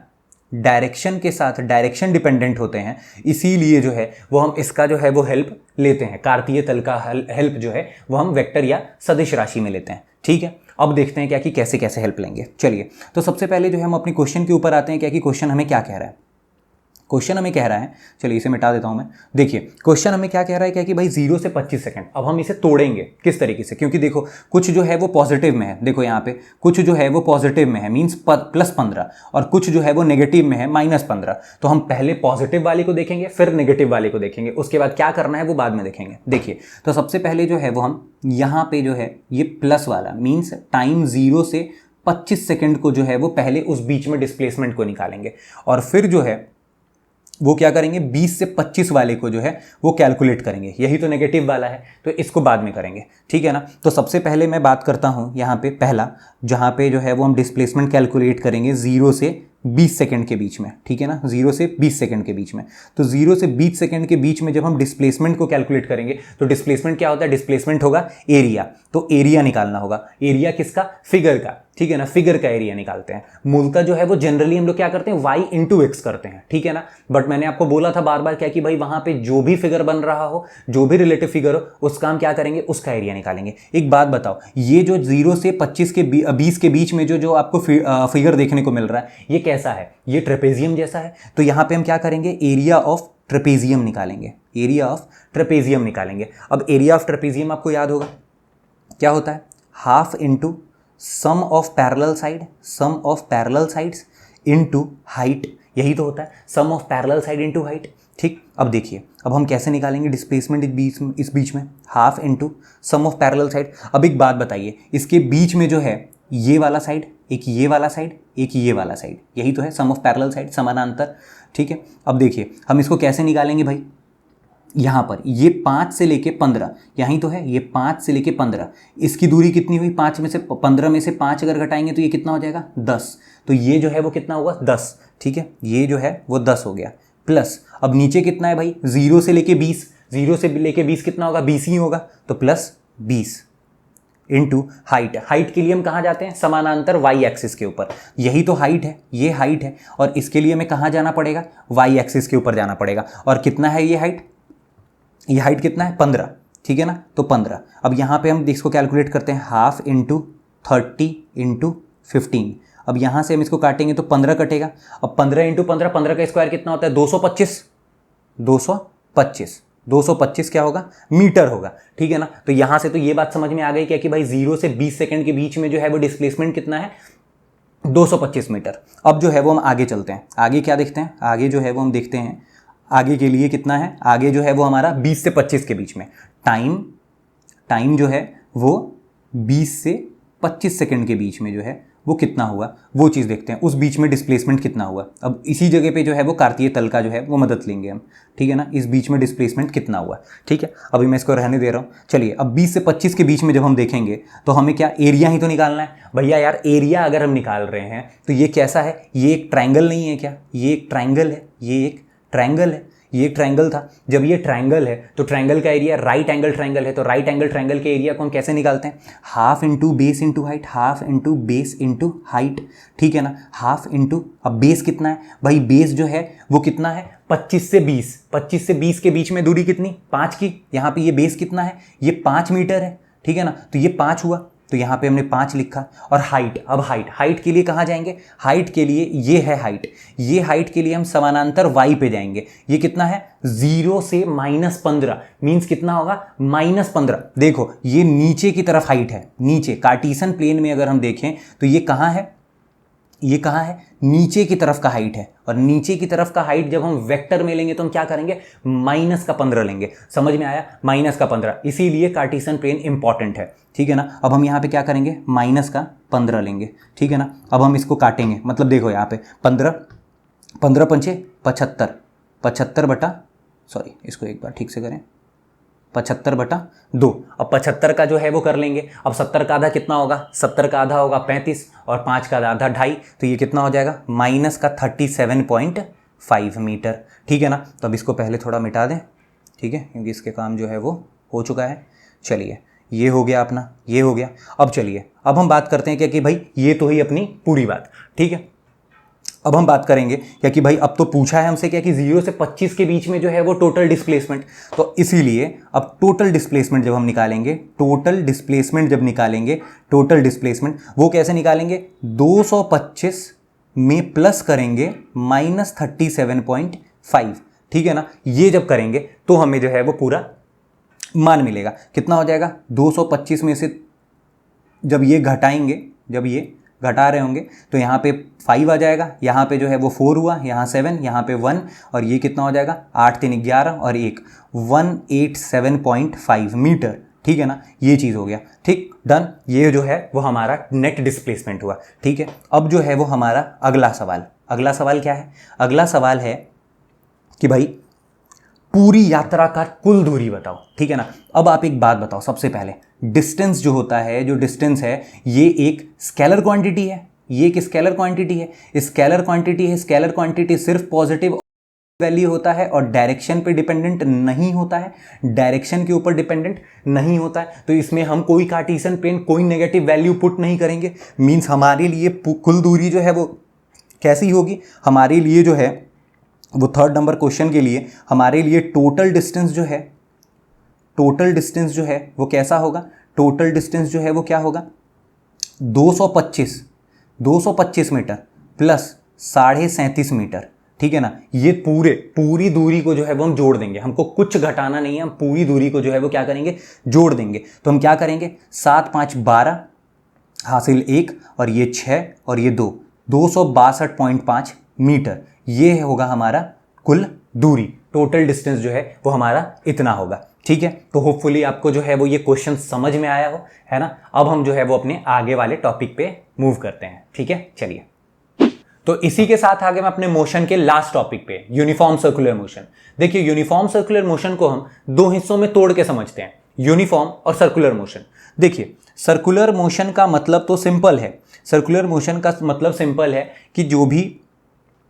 डायरेक्शन के साथ डायरेक्शन डिपेंडेंट होते हैं, इसीलिए जो है वो हम इसका जो है वो हेल्प लेते हैं। कार्तीय तल का हेल्प जो है वो हम वेक्टर या सदिश राशि में लेते हैं। ठीक है, अब देखते हैं क्या कि कैसे कैसे हेल्प लेंगे। चलिए, तो सबसे पहले जो है हम अपनी क्वेश्चन के ऊपर आते हैं क्या कि क्वेश्चन हमें क्या कह रहा है। क्वेश्चन हमें कह रहा है, चलिए इसे मिटा देता हूं मैं। देखिए, क्वेश्चन हमें क्या कह रहा है क्या कि भाई 0 से 25 सेकंड। अब हम इसे तोड़ेंगे किस तरीके से, क्योंकि देखो कुछ जो है वो पॉजिटिव में है, देखो यहाँ पे कुछ जो है वो पॉजिटिव में है मींस +15, और कुछ जो है वो नेगेटिव में है -15। तो हम पहले पॉजिटिव वाले को देखेंगे, फिर नेगेटिव वाले को देखेंगे, उसके बाद क्या करना है वो बाद में देखेंगे। देखिए, तो सबसे पहले जो है वो हम यहाँ पे जो है ये प्लस वाला मीन्स टाइम 0 से 25 सेकेंड को जो है वो पहले उस बीच में डिस्प्लेसमेंट को निकालेंगे, और फिर जो है वो क्या करेंगे, 20 से 25 वाले को जो है वो कैलकुलेट करेंगे। यही तो नेगेटिव वाला है, तो इसको बाद में करेंगे। ठीक है ना, तो सबसे पहले मैं बात करता हूँ यहाँ पे पहला, जहाँ पे जो है वो हम डिस्प्लेसमेंट कैलकुलेट करेंगे 0 से 20 सेकंड के बीच में। ठीक है ना, 0 से 20 सेकंड के बीच में। तो 0 से 20 सेकंड के बीच में जब हम डिस्प्लेसमेंट को कैलकुलेट करेंगे तो डिस्प्लेसमेंट क्या होता है, डिस्प्लेसमेंट होगा एरिया। तो एरिया निकालना होगा, एरिया किसका, फिगर का। ठीक है ना, फिगर का एरिया निकालते हैं। मूलतः जो है वो जनरली हम लोग क्या करते हैं, y इंटू एक्स करते हैं। ठीक है ना, बट मैंने आपको बोला था बार बार क्या कि भाई वहां पे जो भी फिगर बन रहा हो, जो भी रिलेटिव फिगर हो, उसका हम क्या करेंगे, उसका एरिया निकालेंगे। एक बात बताओ, ये जो 0 से 25 के 20 के बीच में जो आपको फिगर देखने को मिल रहा है, ये कैसा है, ये ट्रेपेजियम जैसा है। तो यहां पे हम क्या करेंगे, एरिया ऑफ ट्रेपेजियम निकालेंगे, एरिया ऑफ ट्रेपेजियम निकालेंगे। अब एरिया ऑफ ट्रेपेजियम आपको याद होगा क्या होता है, half into sum of parallel side, sum of parallel sides into height. यही तो होता है, sum of parallel side into height. ठीक, अब देखिए, अब हम कैसे निकालेंगे डिस्प्लेसमेंट इस बीच में, half into sum of parallel side. अब एक बात बताइए, इसके बीच में जो है ये वाला साइड, एक ये वाला साइड, एक ये वाला साइड, यही तो है सम ऑफ पैरेलल साइड, समानांतर। ठीक है, अब देखिए हम इसको कैसे निकालेंगे भाई, यहाँ पर ये 5 से लेके 15, यहीं तो है, ये 5 से लेके 15, इसकी दूरी कितनी हुई, 5 में से 15 में से 5 अगर घटाएंगे तो ये कितना हो जाएगा 10, तो ये जो है वो कितना हुआ 10, ठीक है, ये जो है वो 10 हो गया। प्लस अब नीचे कितना है भाई, 0 से लेके 20, 0 से लेके 20 कितना होगा, 20 ही होगा, तो प्लस 20 इंटू हाइट। हाइट के लिए हम कहाँ जाते हैं, समानांतर वाई एक्सिस के ऊपर, यही तो हाइट है, ये हाइट है, और इसके लिए हमें कहाँ जाना पड़ेगा, वाई एक्सिस के ऊपर जाना पड़ेगा। और कितना है ये हाइट, ये हाइट कितना है 15, ठीक है ना, तो 15। अब यहाँ पे हम इसको कैलकुलेट करते हैं, हाफ इंटू 30 इंटू 15। अब यहाँ से हम इसको काटेंगे तो 15 कटेगा। अब 15 इंटू 15, 15 का स्क्वायर कितना होता है 225, 225, 225 क्या होगा, मीटर होगा, ठीक है ना। तो यहाँ से तो ये बात समझ में आ गई क्या कि भाई 0 से 20 सेकंड के बीच में जो है वो डिस्प्लेसमेंट कितना है, 225 मीटर। अब जो है वो हम आगे चलते हैं, आगे क्या देखते हैं, आगे जो है वो हम देखते हैं आगे के लिए कितना है, आगे जो है वो हमारा 20 से 25 के बीच में टाइम जो है वो 20 से 25 सेकंड के बीच में जो है वो कितना हुआ, वो चीज़ देखते हैं, उस बीच में डिस्प्लेसमेंट कितना हुआ। अब इसी जगह पे जो है वो कार्तीय तल का जो है वो मदद लेंगे हम, ठीक है ना, इस बीच में डिस्प्लेसमेंट कितना हुआ, ठीक है। अभी मैं इसको रहने दे रहा हूँ। चलिए अब 20 से 25 के बीच में जब हम देखेंगे तो हमें क्या, एरिया ही तो निकालना है भैया यार। एरिया अगर हम निकाल रहे हैं तो ये कैसा है, ये एक ट्रायंगल नहीं है क्या, ये एक ट्रायंगल है, ये एक ट्रायंगल है, ये एक ट्रायंगल था। जब ये ट्रायंगल है तो ट्रायंगल का एरिया राइट एंगल ट्रायंगल है, तो राइट एंगल ट्रायंगल के एरिया को हम कैसे निकालते हैं, half into base into height, half into base into height, ठीक है ना, हाफ इंटू, अब बेस कितना है भाई, बेस जो है वो कितना है 25 से 20, 25 से 20 के बीच में दूरी कितनी, 5 की, यहाँ पे ये बेस कितना है, ये 5 मीटर है, ठीक है ना, तो ये 5 हुआ, तो यहाँ पे हमने 5 लिखा। और हाइट, अब हाइट के लिए कहाँ जाएंगे, हाइट के लिए ये है हाइट, ये हाइट के लिए हम समानांतर वाई पे जाएंगे। ये कितना है 0 से -15, मीन्स कितना होगा -15। देखो ये नीचे की तरफ हाइट है, नीचे कार्टीशन प्लेन में अगर हम देखें तो ये कहाँ है, ये कहाँ है, नीचे की तरफ का हाइट है। और नीचे की तरफ का हाइट जब हम वेक्टर में लेंगे तो हम क्या करेंगे, -15 लेंगे। समझ में आया, -15, इसीलिए कार्टीशन प्लेन इंपॉर्टेंट है, ठीक है ना। अब हम यहाँ पे क्या करेंगे, -15 लेंगे, ठीक है ना। अब हम इसको काटेंगे, मतलब देखो यहाँ पे 15 पंचे 75, 75 बटा, सॉरी इसको एक बार ठीक से करें, 75/2। अब 75 का जो है वो कर लेंगे। अब 70 का आधा कितना होगा, 70 का आधा होगा 35, और 5 का आधा 2.5, तो ये कितना हो जाएगा -37.5 मीटर, ठीक है ना। तो अब इसको पहले थोड़ा मिटा दें, ठीक है, क्योंकि इसके काम जो है वो हो चुका है। चलिए ये हो गया अपना, ये हो गया। अब चलिए अब हम बात करते हैं क्या कि भाई ये तो ही अपनी पूरी बात, ठीक है। अब हम बात करेंगे क्या कि भाई अब तो पूछा है हमसे क्या कि 0 से 25 के बीच में जो है वो टोटल डिस्प्लेसमेंट, तो इसीलिए अब टोटल डिस्प्लेसमेंट जब हम निकालेंगे, टोटल डिस्प्लेसमेंट जब निकालेंगे, टोटल डिस्प्लेसमेंट वो कैसे निकालेंगे, 225 में प्लस करेंगे -37.5, ठीक है ना। ये जब करेंगे तो हमें जो है वो पूरा मान मिलेगा। कितना हो जाएगा, 225 में से जब ये घटाएंगे, जब ये घटा रहे होंगे तो यहाँ पे 5 आ जाएगा, यहाँ पे जो है वो 4 हुआ, यहाँ 7, यहाँ पे 1, और ये कितना हो जाएगा 8 3 11 और 1 187.5 मीटर, ठीक है ना। ये चीज़ हो गया, ठीक, डन। ये जो है वो हमारा नेट डिस्प्लेसमेंट हुआ, ठीक है। अब जो है वो हमारा अगला सवाल, अगला सवाल क्या है, अगला सवाल है कि भाई पूरी यात्रा का कुल दूरी बताओ, ठीक है ना। अब आप एक बात बताओ, सबसे पहले डिस्टेंस जो होता है, जो डिस्टेंस है ये एक स्केलर क्वांटिटी है, ये एक स्केलर क्वांटिटी है, स्केलर क्वांटिटी है। स्केलर क्वांटिटी सिर्फ पॉजिटिव वैल्यू होता है और डायरेक्शन पे डिपेंडेंट नहीं होता है, डायरेक्शन के ऊपर डिपेंडेंट नहीं होता है। तो इसमें हम कोई कार्टेशियन प्लेन, कोई नेगेटिव वैल्यू पुट नहीं करेंगे। मीन्स हमारे लिए कुल दूरी जो है वो कैसी होगी, हमारे लिए जो है वो 3rd नंबर क्वेश्चन के लिए हमारे लिए टोटल डिस्टेंस जो है, टोटल डिस्टेंस जो है वो कैसा होगा, टोटल डिस्टेंस जो है वो क्या होगा 225 मीटर प्लस 37.5 मीटर, ठीक है ना। ये पूरी दूरी को जो है वो हम जोड़ देंगे, हमको कुछ घटाना नहीं है, हम पूरी दूरी को जो है वो क्या करेंगे, जोड़ देंगे। तो हम क्या करेंगे, 7 5 12 हासिल 1 और ये 6 और ये 2, 262.5 मीटर, ये होगा हमारा कुल दूरी। टोटल डिस्टेंस जो है वो हमारा इतना होगा, ठीक है। तो होपफुली आपको जो है वो ये क्वेश्चन समझ में आया हो, है ना। अब हम जो है वो अपने आगे वाले टॉपिक पे मूव करते हैं, ठीक है। चलिए तो इसी के साथ आगे मैं अपने मोशन के लास्ट टॉपिक पे, यूनिफॉर्म सर्कुलर मोशन। देखिए यूनिफॉर्म सर्कुलर मोशन को हम दो हिस्सों में तोड़ के समझते हैं, यूनिफॉर्म और सर्कुलर मोशन। देखिए सर्कुलर मोशन का मतलब तो सिंपल है, सर्कुलर मोशन का मतलब सिंपल है कि जो भी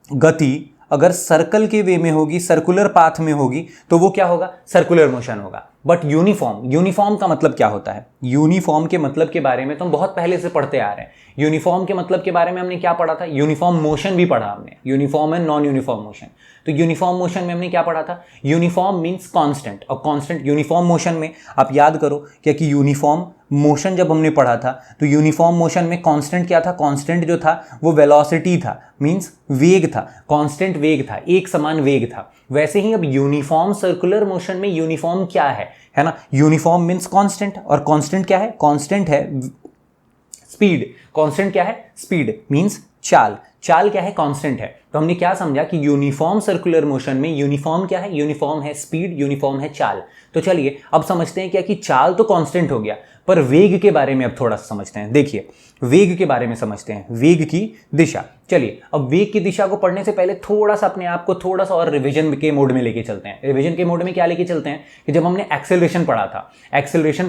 गति अगर सर्कल के वे में होगी, सर्कुलर पाथ में होगी, तो वो क्या होगा, सर्कुलर मोशन होगा। बट यूनिफॉर्म का मतलब क्या होता है? यूनिफॉर्म के मतलब के बारे में तो हम बहुत पहले से पढ़ते आ रहे हैं। यूनिफॉर्म के मतलब के बारे में हमने क्या पढ़ा था? यूनिफॉर्म मोशन भी पढ़ा हमने, uniform and non uniform motion. तो यूनिफॉर्म मोशन में हमने क्या पढ़ा था? यूनिफॉर्म मीन्स कांस्टेंट, और कांस्टेंट यूनिफॉर्म मोशन में आप याद करो क्या कि यूनिफॉर्म मोशन जब हमने पढ़ा था तो यूनिफॉर्म मोशन में कांस्टेंट क्या था? कांस्टेंट जो था वो वेलोसिटी था, मींस वेग था, कांस्टेंट वेग था, एक समान वेग था। वैसे ही अब यूनिफॉर्म सर्कुलर मोशन में यूनिफॉर्म क्या है ना? यूनिफॉर्म मींस कांस्टेंट, और कांस्टेंट क्या है? कांस्टेंट है स्पीड। कांस्टेंट क्या है? स्पीड मींस चाल। चाल क्या है? कांस्टेंट है। तो हमने क्या समझा कि यूनिफॉर्म सर्कुलर मोशन में यूनिफॉर्म क्या है? यूनिफॉर्म है स्पीड, यूनिफॉर्म है चाल। तो चलिए अब समझते हैं क्या कि चाल तो कांस्टेंट हो गया, पर वेग के बारे में अब थोड़ा सा समझते हैं। देखिए वेग के बारे में समझते हैं, वेग की दिशा। चलिए अब वेग की दिशा को पढ़ने से पहले थोड़ा सा अपने आप को थोड़ा सा और रिवीजन के मोड में लेके चलते हैं। रिवीजन के मोड में क्या लेके चलते हैं कि जब हमने एक्सेलरेशन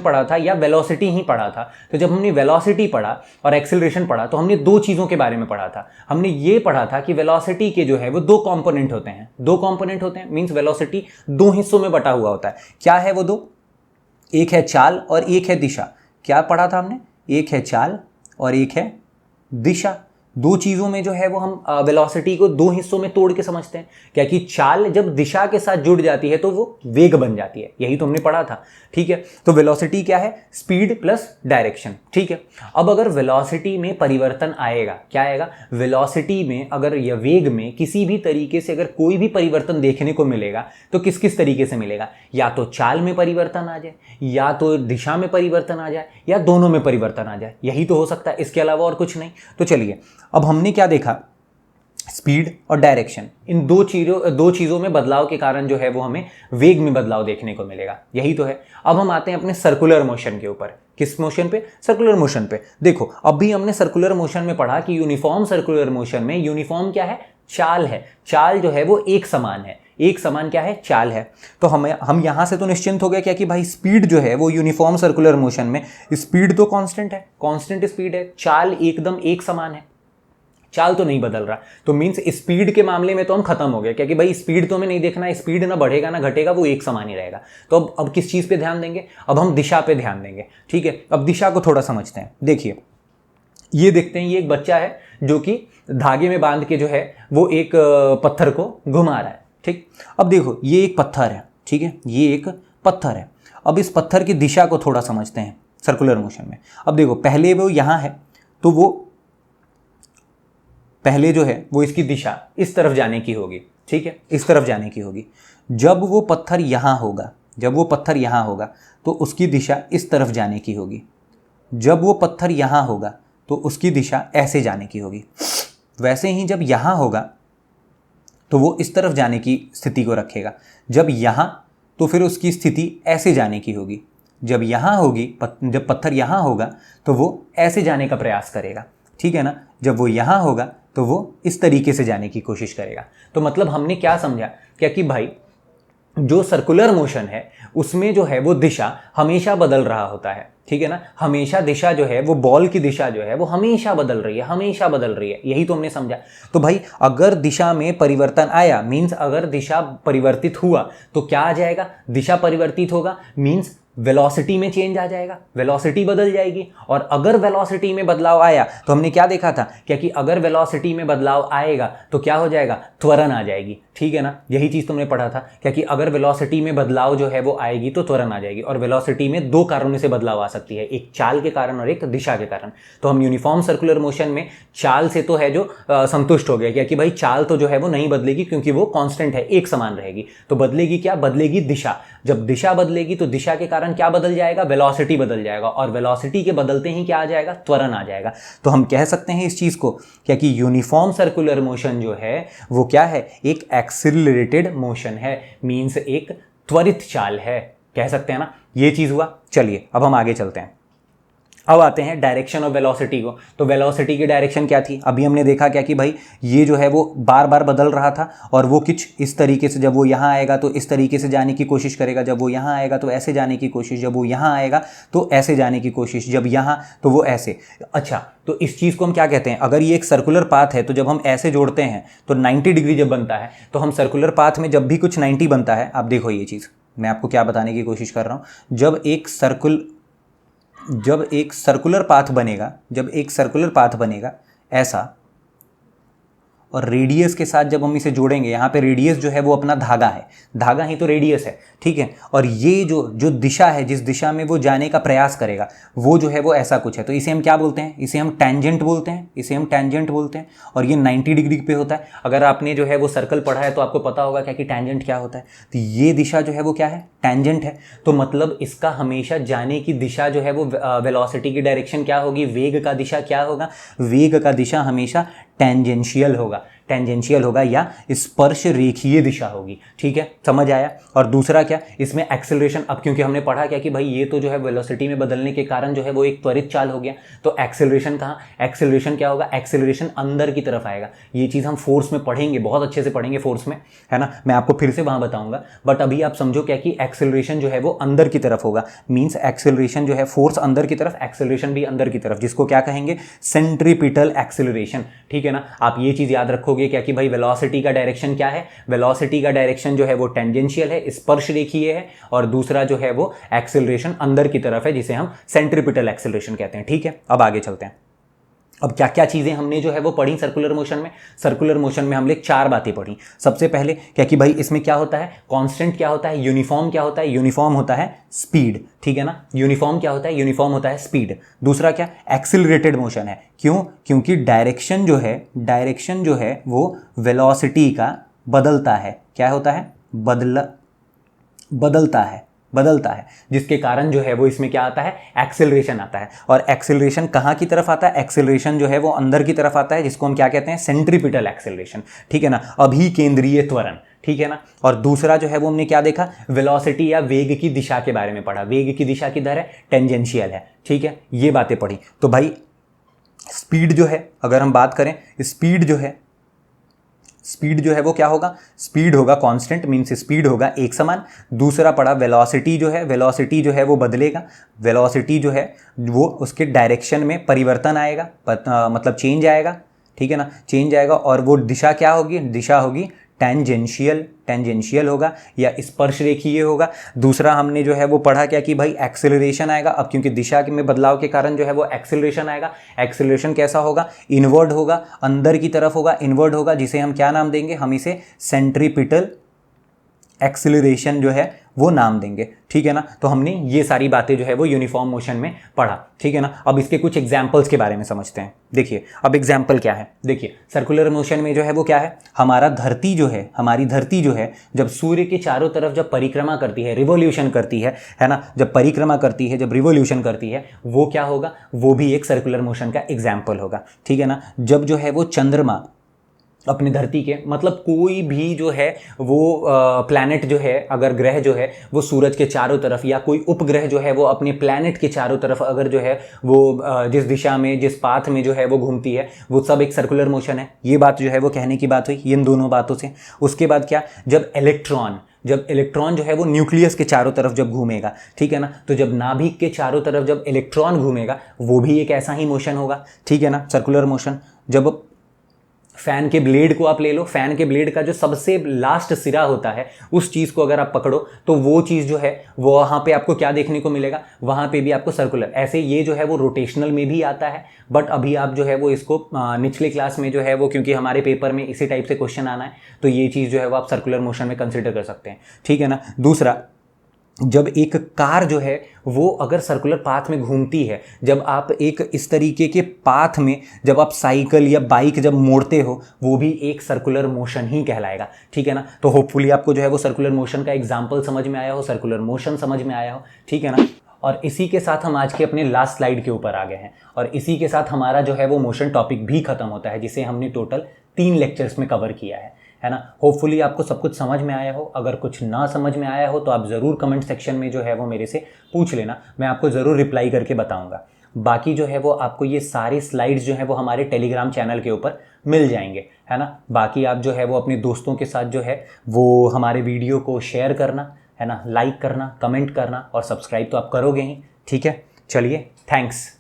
पढ़ा था या वेलोसिटी ही पढ़ा था, तो जब हमने वेलोसिटी पढ़ा और एक्सेलरेशन पढ़ा तो हमने दो चीज़ों के बारे में पढ़ा था। हमने ये पढ़ा था कि वेलोसिटी के जो है वो दो कंपोनेंट होते हैं, मींस वेलोसिटी दो हिस्सों में बटा हुआ होता है। क्या है वो दो? एक है चाल और एक है दिशा। क्या पढ़ा था हमने? एक है चाल और एक है दिशा। दो चीज़ों में जो है वो हम वेलोसिटी को दो हिस्सों में तोड़ के समझते हैं। क्या कि चाल जब दिशा के साथ जुड़ जाती है तो वो वेग बन जाती है, यही तो हमने पढ़ा था। ठीक है, तो वेलोसिटी क्या है? Speed plus direction. ठीक है, अब अगर वेलोसिटी में परिवर्तन आएगा, क्या आएगा? वेलोसिटी में अगर या वेग में किसी भी तरीके से अगर कोई भी परिवर्तन देखने को मिलेगा तो किस किस तरीके से मिलेगा? या तो चाल में परिवर्तन आ जाए, या तो दिशा में परिवर्तन आ जाए, या दोनों में परिवर्तन आ जाए, यही तो हो सकता है, इसके अलावा और कुछ नहीं। तो चलिए अब हमने क्या देखा? स्पीड और डायरेक्शन, इन दो चीज़ों में बदलाव के कारण जो है वो हमें वेग में बदलाव देखने को मिलेगा, यही तो है। अब हम आते हैं अपने सर्कुलर मोशन के ऊपर। किस मोशन पे? सर्कुलर मोशन पे। देखो अभी हमने सर्कुलर मोशन में पढ़ा कि यूनिफॉर्म सर्कुलर मोशन में यूनिफॉर्म क्या है? चाल है। चाल जो है वो एक समान है। एक समान क्या है? चाल है। तो हम यहां से तो निश्चिंत हो गए क्या कि भाई स्पीड जो है वो यूनिफॉर्म सर्कुलर मोशन में स्पीड तो कांस्टेंट है, कांस्टेंट स्पीड है, चाल एकदम एक समान है, चाल तो नहीं बदल रहा। तो मींस स्पीड के मामले में तो हम खत्म हो गए, क्योंकि भाई स्पीड तो हमें नहीं देखना, स्पीड ना बढ़ेगा ना घटेगा, वो एक समान ही रहेगा। तो अब किस चीज़ पे ध्यान देंगे? अब हम दिशा पे ध्यान देंगे। ठीक है, अब दिशा को थोड़ा समझते हैं। देखिए ये देखते हैं, ये एक बच्चा है जो कि धागे में बांध के जो है वो एक पत्थर को घुमा रहा है। ठीक, अब देखो ये एक पत्थर है, ठीक है, ये एक पत्थर है। अब इस पत्थर की दिशा को थोड़ा समझते हैं सर्कुलर मोशन में। अब देखो पहले वो यहाँ है, तो वो पहले जो है वो इसकी दिशा इस तरफ जाने की होगी। ठीक है, इस तरफ जाने की होगी। जब वो पत्थर यहाँ होगा तो उसकी दिशा इस तरफ जाने की होगी। जब वो पत्थर यहाँ होगा तो उसकी दिशा ऐसे जाने की होगी। वैसे ही जब यहाँ होगा तो वो इस तरफ जाने की स्थिति को रखेगा। जब यहाँ, तो फिर उसकी स्थिति ऐसे जाने की होगी। जब यहाँ होगी, जब पत्थर यहाँ होगा तो वो ऐसे जाने का प्रयास करेगा। ठीक है ना, जब वो यहाँ होगा तो वो इस तरीके से जाने की कोशिश करेगा। तो मतलब हमने क्या समझा? क्या कि भाई जो सर्कुलर मोशन है उसमें जो है वो दिशा हमेशा बदल रहा होता है। ठीक है ना, हमेशा दिशा जो है वो बॉल की दिशा जो है वो हमेशा बदल रही है, यही तो हमने समझा। तो भाई अगर दिशा में परिवर्तन आया, मींस अगर दिशा परिवर्तित हुआ तो क्या आ जाएगा? दिशा परिवर्तित होगा मींस वेलोसिटी में चेंज आ जाएगा, वेलोसिटी बदल जाएगी। और अगर वेलोसिटी में बदलाव आया तो हमने क्या देखा था? क्या कि अगर वेलोसिटी में बदलाव आएगा तो क्या हो जाएगा? त्वरण आ जाएगी। ठीक है ना, यही चीज़ तुमने पढ़ा था। क्या कि अगर वेलोसिटी में बदलाव जो है वो आएगी तो त्वरण आ जाएगी। और वेलोसिटी में दो कारणों से बदलाव आ सकती है, एक चाल के कारण और एक दिशा के कारण। तो हम यूनिफॉर्म सर्कुलर मोशन में चाल से तो है जो संतुष्ट हो गया, क्या कि भाई चाल तो जो है वो नहीं बदलेगी क्योंकि वो कांस्टेंट है, एक समान रहेगी। तो बदलेगी क्या? बदलेगी दिशा। जब दिशा बदलेगी तो दिशा के कारण क्या बदल जाएगा? वेलोसिटी बदल जाएगा। और वेलोसिटी के बदलते ही क्या आ जाएगा? त्वरण आ जाएगा। तो हम कह सकते हैं इस चीज को क्या कि यूनिफॉर्म सर्कुलर मोशन जो है वो क्या है? एक एक्सिलरेटेड मोशन है, मींस एक त्वरित चाल है, कह सकते हैं ना। ये चीज हुआ। चलिए अब हम आगे चलते हैं। अब आते हैं डायरेक्शन ऑफ वेलोसिटी को। तो वेलोसिटी की डायरेक्शन क्या थी, अभी हमने देखा क्या कि भाई ये जो है वो बार बार बदल रहा था, और वो कुछ इस तरीके से, जब वो यहाँ आएगा तो इस तरीके से जाने की कोशिश करेगा, जब वो यहाँ आएगा तो ऐसे जाने की कोशिश, जब वो यहाँ आएगा तो ऐसे जाने की कोशिश, जब यहाँ तो वो ऐसे। अच्छा, तो इस चीज़ को हम क्या कहते हैं, अगर ये एक सर्कुलर पाथ है तो जब हम ऐसे जोड़ते हैं तो 90 डिग्री जब बनता है, तो हम सर्कुलर पाथ में जब भी कुछ 90 बनता है, आप देखो ये चीज़ मैं आपको क्या बताने की कोशिश कर रहा हूँ, जब एक सर्कुलर पाथ बनेगा ऐसा, और रेडियस के साथ जब हम इसे जोड़ेंगे, यहाँ पे रेडियस जो है वो अपना धागा है, धागा ही तो रेडियस है, ठीक है, और ये जो दिशा है, जिस दिशा में वो जाने का प्रयास करेगा, वो जो है वो ऐसा कुछ है, तो इसे हम क्या बोलते हैं, इसे हम टेंजेंट बोलते हैं, और ये 90 डिग्री पे होता है। अगर आपने जो है वो सर्कल पढ़ा है तो आपको पता होगा क्या कि टेंजेंट क्या होता है, तो ये दिशा जो है वो क्या है, टेंजेंट है। तो मतलब इसका हमेशा जाने की दिशा जो है वो वेलोसिटी की डायरेक्शन क्या होगी, वेग का दिशा क्या होगा, वेग का दिशा हमेशा टेंजेंशियल होगा या स्पर्श रेखीय दिशा होगी, ठीक है, समझ आया। और दूसरा क्या, इसमें एक्सेलरेशन, अब क्योंकि हमने पढ़ा क्या कि भाई ये तो जो है वेलोसिटी में बदलने के कारण जो है वो एक त्वरित चाल हो गया, तो एक्सेलरेशन कहाँ, एक्सेलरेशन क्या होगा, एक्सेलरेशन अंदर की तरफ आएगा। ये चीज़ हम फोर्स में पढ़ेंगे, बहुत अच्छे से पढ़ेंगे फोर्स में, है ना, मैं आपको फिर से वहाँ बताऊंगा, बट अभी आप समझो क्या कि एक्सेलरेशन जो है वो अंदर की तरफ होगा, मीन्स एक्सेलरेशन जो है फोर्स अंदर की तरफ, एक्सेलरेशन भी अंदर की तरफ, जिसको क्या कहेंगे, सेंट्रीपिटल एक्सेलरेशन, ठीक है ना। आप ये चीज़ याद रखोगे क्या कि भाई वेलोसिटी का डायरेक्शन क्या है, वेलोसिटी का डायरेक्शन जो है वो टेंजेंशियल है, स्पर्श रेखीय है, और दूसरा जो है वो एक्सेलरेशन अंदर की तरफ है, जिसे हम सेंट्रीपिटल एक्सेलरेशन कहते हैं, ठीक है। अब आगे चलते हैं। अब क्या क्या चीज़ें हमने जो है वो पढ़ी सर्कुलर मोशन में, सर्कुलर मोशन में हमने 4 बातें पढ़ी। सबसे पहले क्या कि भाई इसमें क्या होता है, कांस्टेंट क्या होता है, यूनिफॉर्म क्या होता है, यूनिफॉर्म होता है स्पीड, ठीक है ना, यूनिफॉर्म क्या होता है, यूनिफॉर्म होता है स्पीड। दूसरा क्या, एक्सिलरेटेड मोशन है, क्यों, क्योंकि डायरेक्शन जो है वो वेलोसिटी का बदलता है, क्या होता है, बदलता है, जिसके कारण जो है वो इसमें क्या आता है, एक्सेलरेशन आता है। और एक्सेलरेशन कहाँ की तरफ आता है, एक्सेलरेशन जो है वो अंदर की तरफ आता है, जिसको हम क्या कहते हैं, सेंट्रीपिटल एक्सेलरेशन, ठीक है ना, अभिकेंद्रीय त्वरण, ठीक है ना। और दूसरा जो है वो हमने क्या देखा, वेलोसिटी या वेग की दिशा के बारे में पढ़ा, वेग की दिशा किधर है, टेंजेंशियल है, ठीक है, ये बातें पढ़ी। तो भाई स्पीड जो है, अगर हम बात करें, स्पीड जो है वो क्या होगा, स्पीड होगा कांस्टेंट, मींस स्पीड होगा एक समान। दूसरा पड़ा वेलोसिटी जो है वो बदलेगा, वेलोसिटी जो है वो उसके डायरेक्शन में परिवर्तन आएगा, मतलब चेंज आएगा, ठीक है ना, चेंज आएगा। और वो दिशा क्या होगी, दिशा होगी टेंजेंशियल होगा या स्पर्श रेखीय होगा। दूसरा हमने जो है वो पढ़ा क्या कि भाई एक्सेलरेशन आएगा, अब क्योंकि दिशा में बदलाव के कारण जो है वो एक्सेलरेशन आएगा। एक्सेलरेशन कैसा होगा, इनवर्ड होगा, अंदर की तरफ होगा, इनवर्ड होगा, जिसे हम क्या नाम देंगे, हम इसे सेंट्रीपिटल एक्सेलरेशन जो है वो नाम देंगे, ठीक है ना। तो हमने ये सारी बातें जो है वो यूनिफॉर्म मोशन में पढ़ा, ठीक है ना। अब इसके कुछ एग्जाम्पल्स के बारे में समझते हैं। देखिए अब एग्जाम्पल क्या है, देखिए सर्कुलर मोशन में जो है वो क्या है, हमारी धरती जो है जब सूर्य के चारों तरफ जब परिक्रमा करती है, रिवोल्यूशन करती है ना, जब परिक्रमा करती है, जब रिवोल्यूशन करती है, वो क्या होगा, वो भी एक सर्कुलर मोशन का एग्जाम्पल होगा, ठीक है ना। जब जो है वो चंद्रमा अपने धरती के, मतलब कोई भी जो है वो प्लैनेट जो है, अगर ग्रह जो है वो सूरज के चारों तरफ, या कोई उपग्रह जो है वो अपने प्लैनेट के चारों तरफ अगर जो है वो जिस दिशा में, जिस पाथ में जो है वो घूमती है, वो सब एक सर्कुलर मोशन है। ये बात जो है वो कहने की बात हुई इन दोनों बातों से। उसके बाद क्या, जब इलेक्ट्रॉन जो है वो न्यूक्लियस के चारों तरफ जब घूमेगा, ठीक है ना, तो जब नाभिक के चारों तरफ जब इलेक्ट्रॉन घूमेगा, वो भी एक ऐसा ही मोशन होगा, ठीक है ना, सर्कुलर मोशन। जब फैन के ब्लेड को आप ले लो, फैन के ब्लेड का जो सबसे लास्ट सिरा होता है, उस चीज़ को अगर आप पकड़ो तो वो चीज़ जो है वो वहाँ पे आपको क्या देखने को मिलेगा, वहाँ पे भी आपको सर्कुलर। ऐसे ये जो है वो रोटेशनल में भी आता है, बट अभी आप जो है वो इसको निचले क्लास में जो है वो, क्योंकि हमारे पेपर में इसी टाइप से क्वेश्चन आना है, तो ये चीज़ जो है वो आप सर्कुलर मोशन में कंसिडर कर सकते हैं, ठीक है ना। दूसरा, जब एक कार जो है वो अगर सर्कुलर पाथ में घूमती है, जब आप एक इस तरीके के पाथ में जब आप साइकिल या बाइक जब मोड़ते हो, वो भी एक सर्कुलर मोशन ही कहलाएगा, ठीक है ना। तो होपफुली आपको जो है वो सर्कुलर मोशन का एग्जाम्पल समझ में आया हो, सर्कुलर मोशन समझ में आया हो, ठीक है ना। और इसी के साथ हम आज के अपने लास्ट स्लाइड के ऊपर आ गए हैं, और इसी के साथ हमारा जो है वो मोशन टॉपिक भी खत्म होता है, जिसे हमने टोटल 3 लेक्चर्स में कवर किया है ना। होपफुली आपको सब कुछ समझ में आया हो। अगर कुछ ना समझ में आया हो तो आप ज़रूर कमेंट सेक्शन में जो है वो मेरे से पूछ लेना, मैं आपको ज़रूर रिप्लाई करके बताऊंगा। बाकी जो है वो आपको ये सारे स्लाइड्स जो है वो हमारे टेलीग्राम चैनल के ऊपर मिल जाएंगे, है ना। बाकी आप जो है वो अपने दोस्तों के साथ जो है वो हमारे वीडियो को शेयर करना, है ना, लाइक करना, कमेंट करना और सब्सक्राइब तो आप करोगे ही, ठीक है। चलिए, थैंक्स।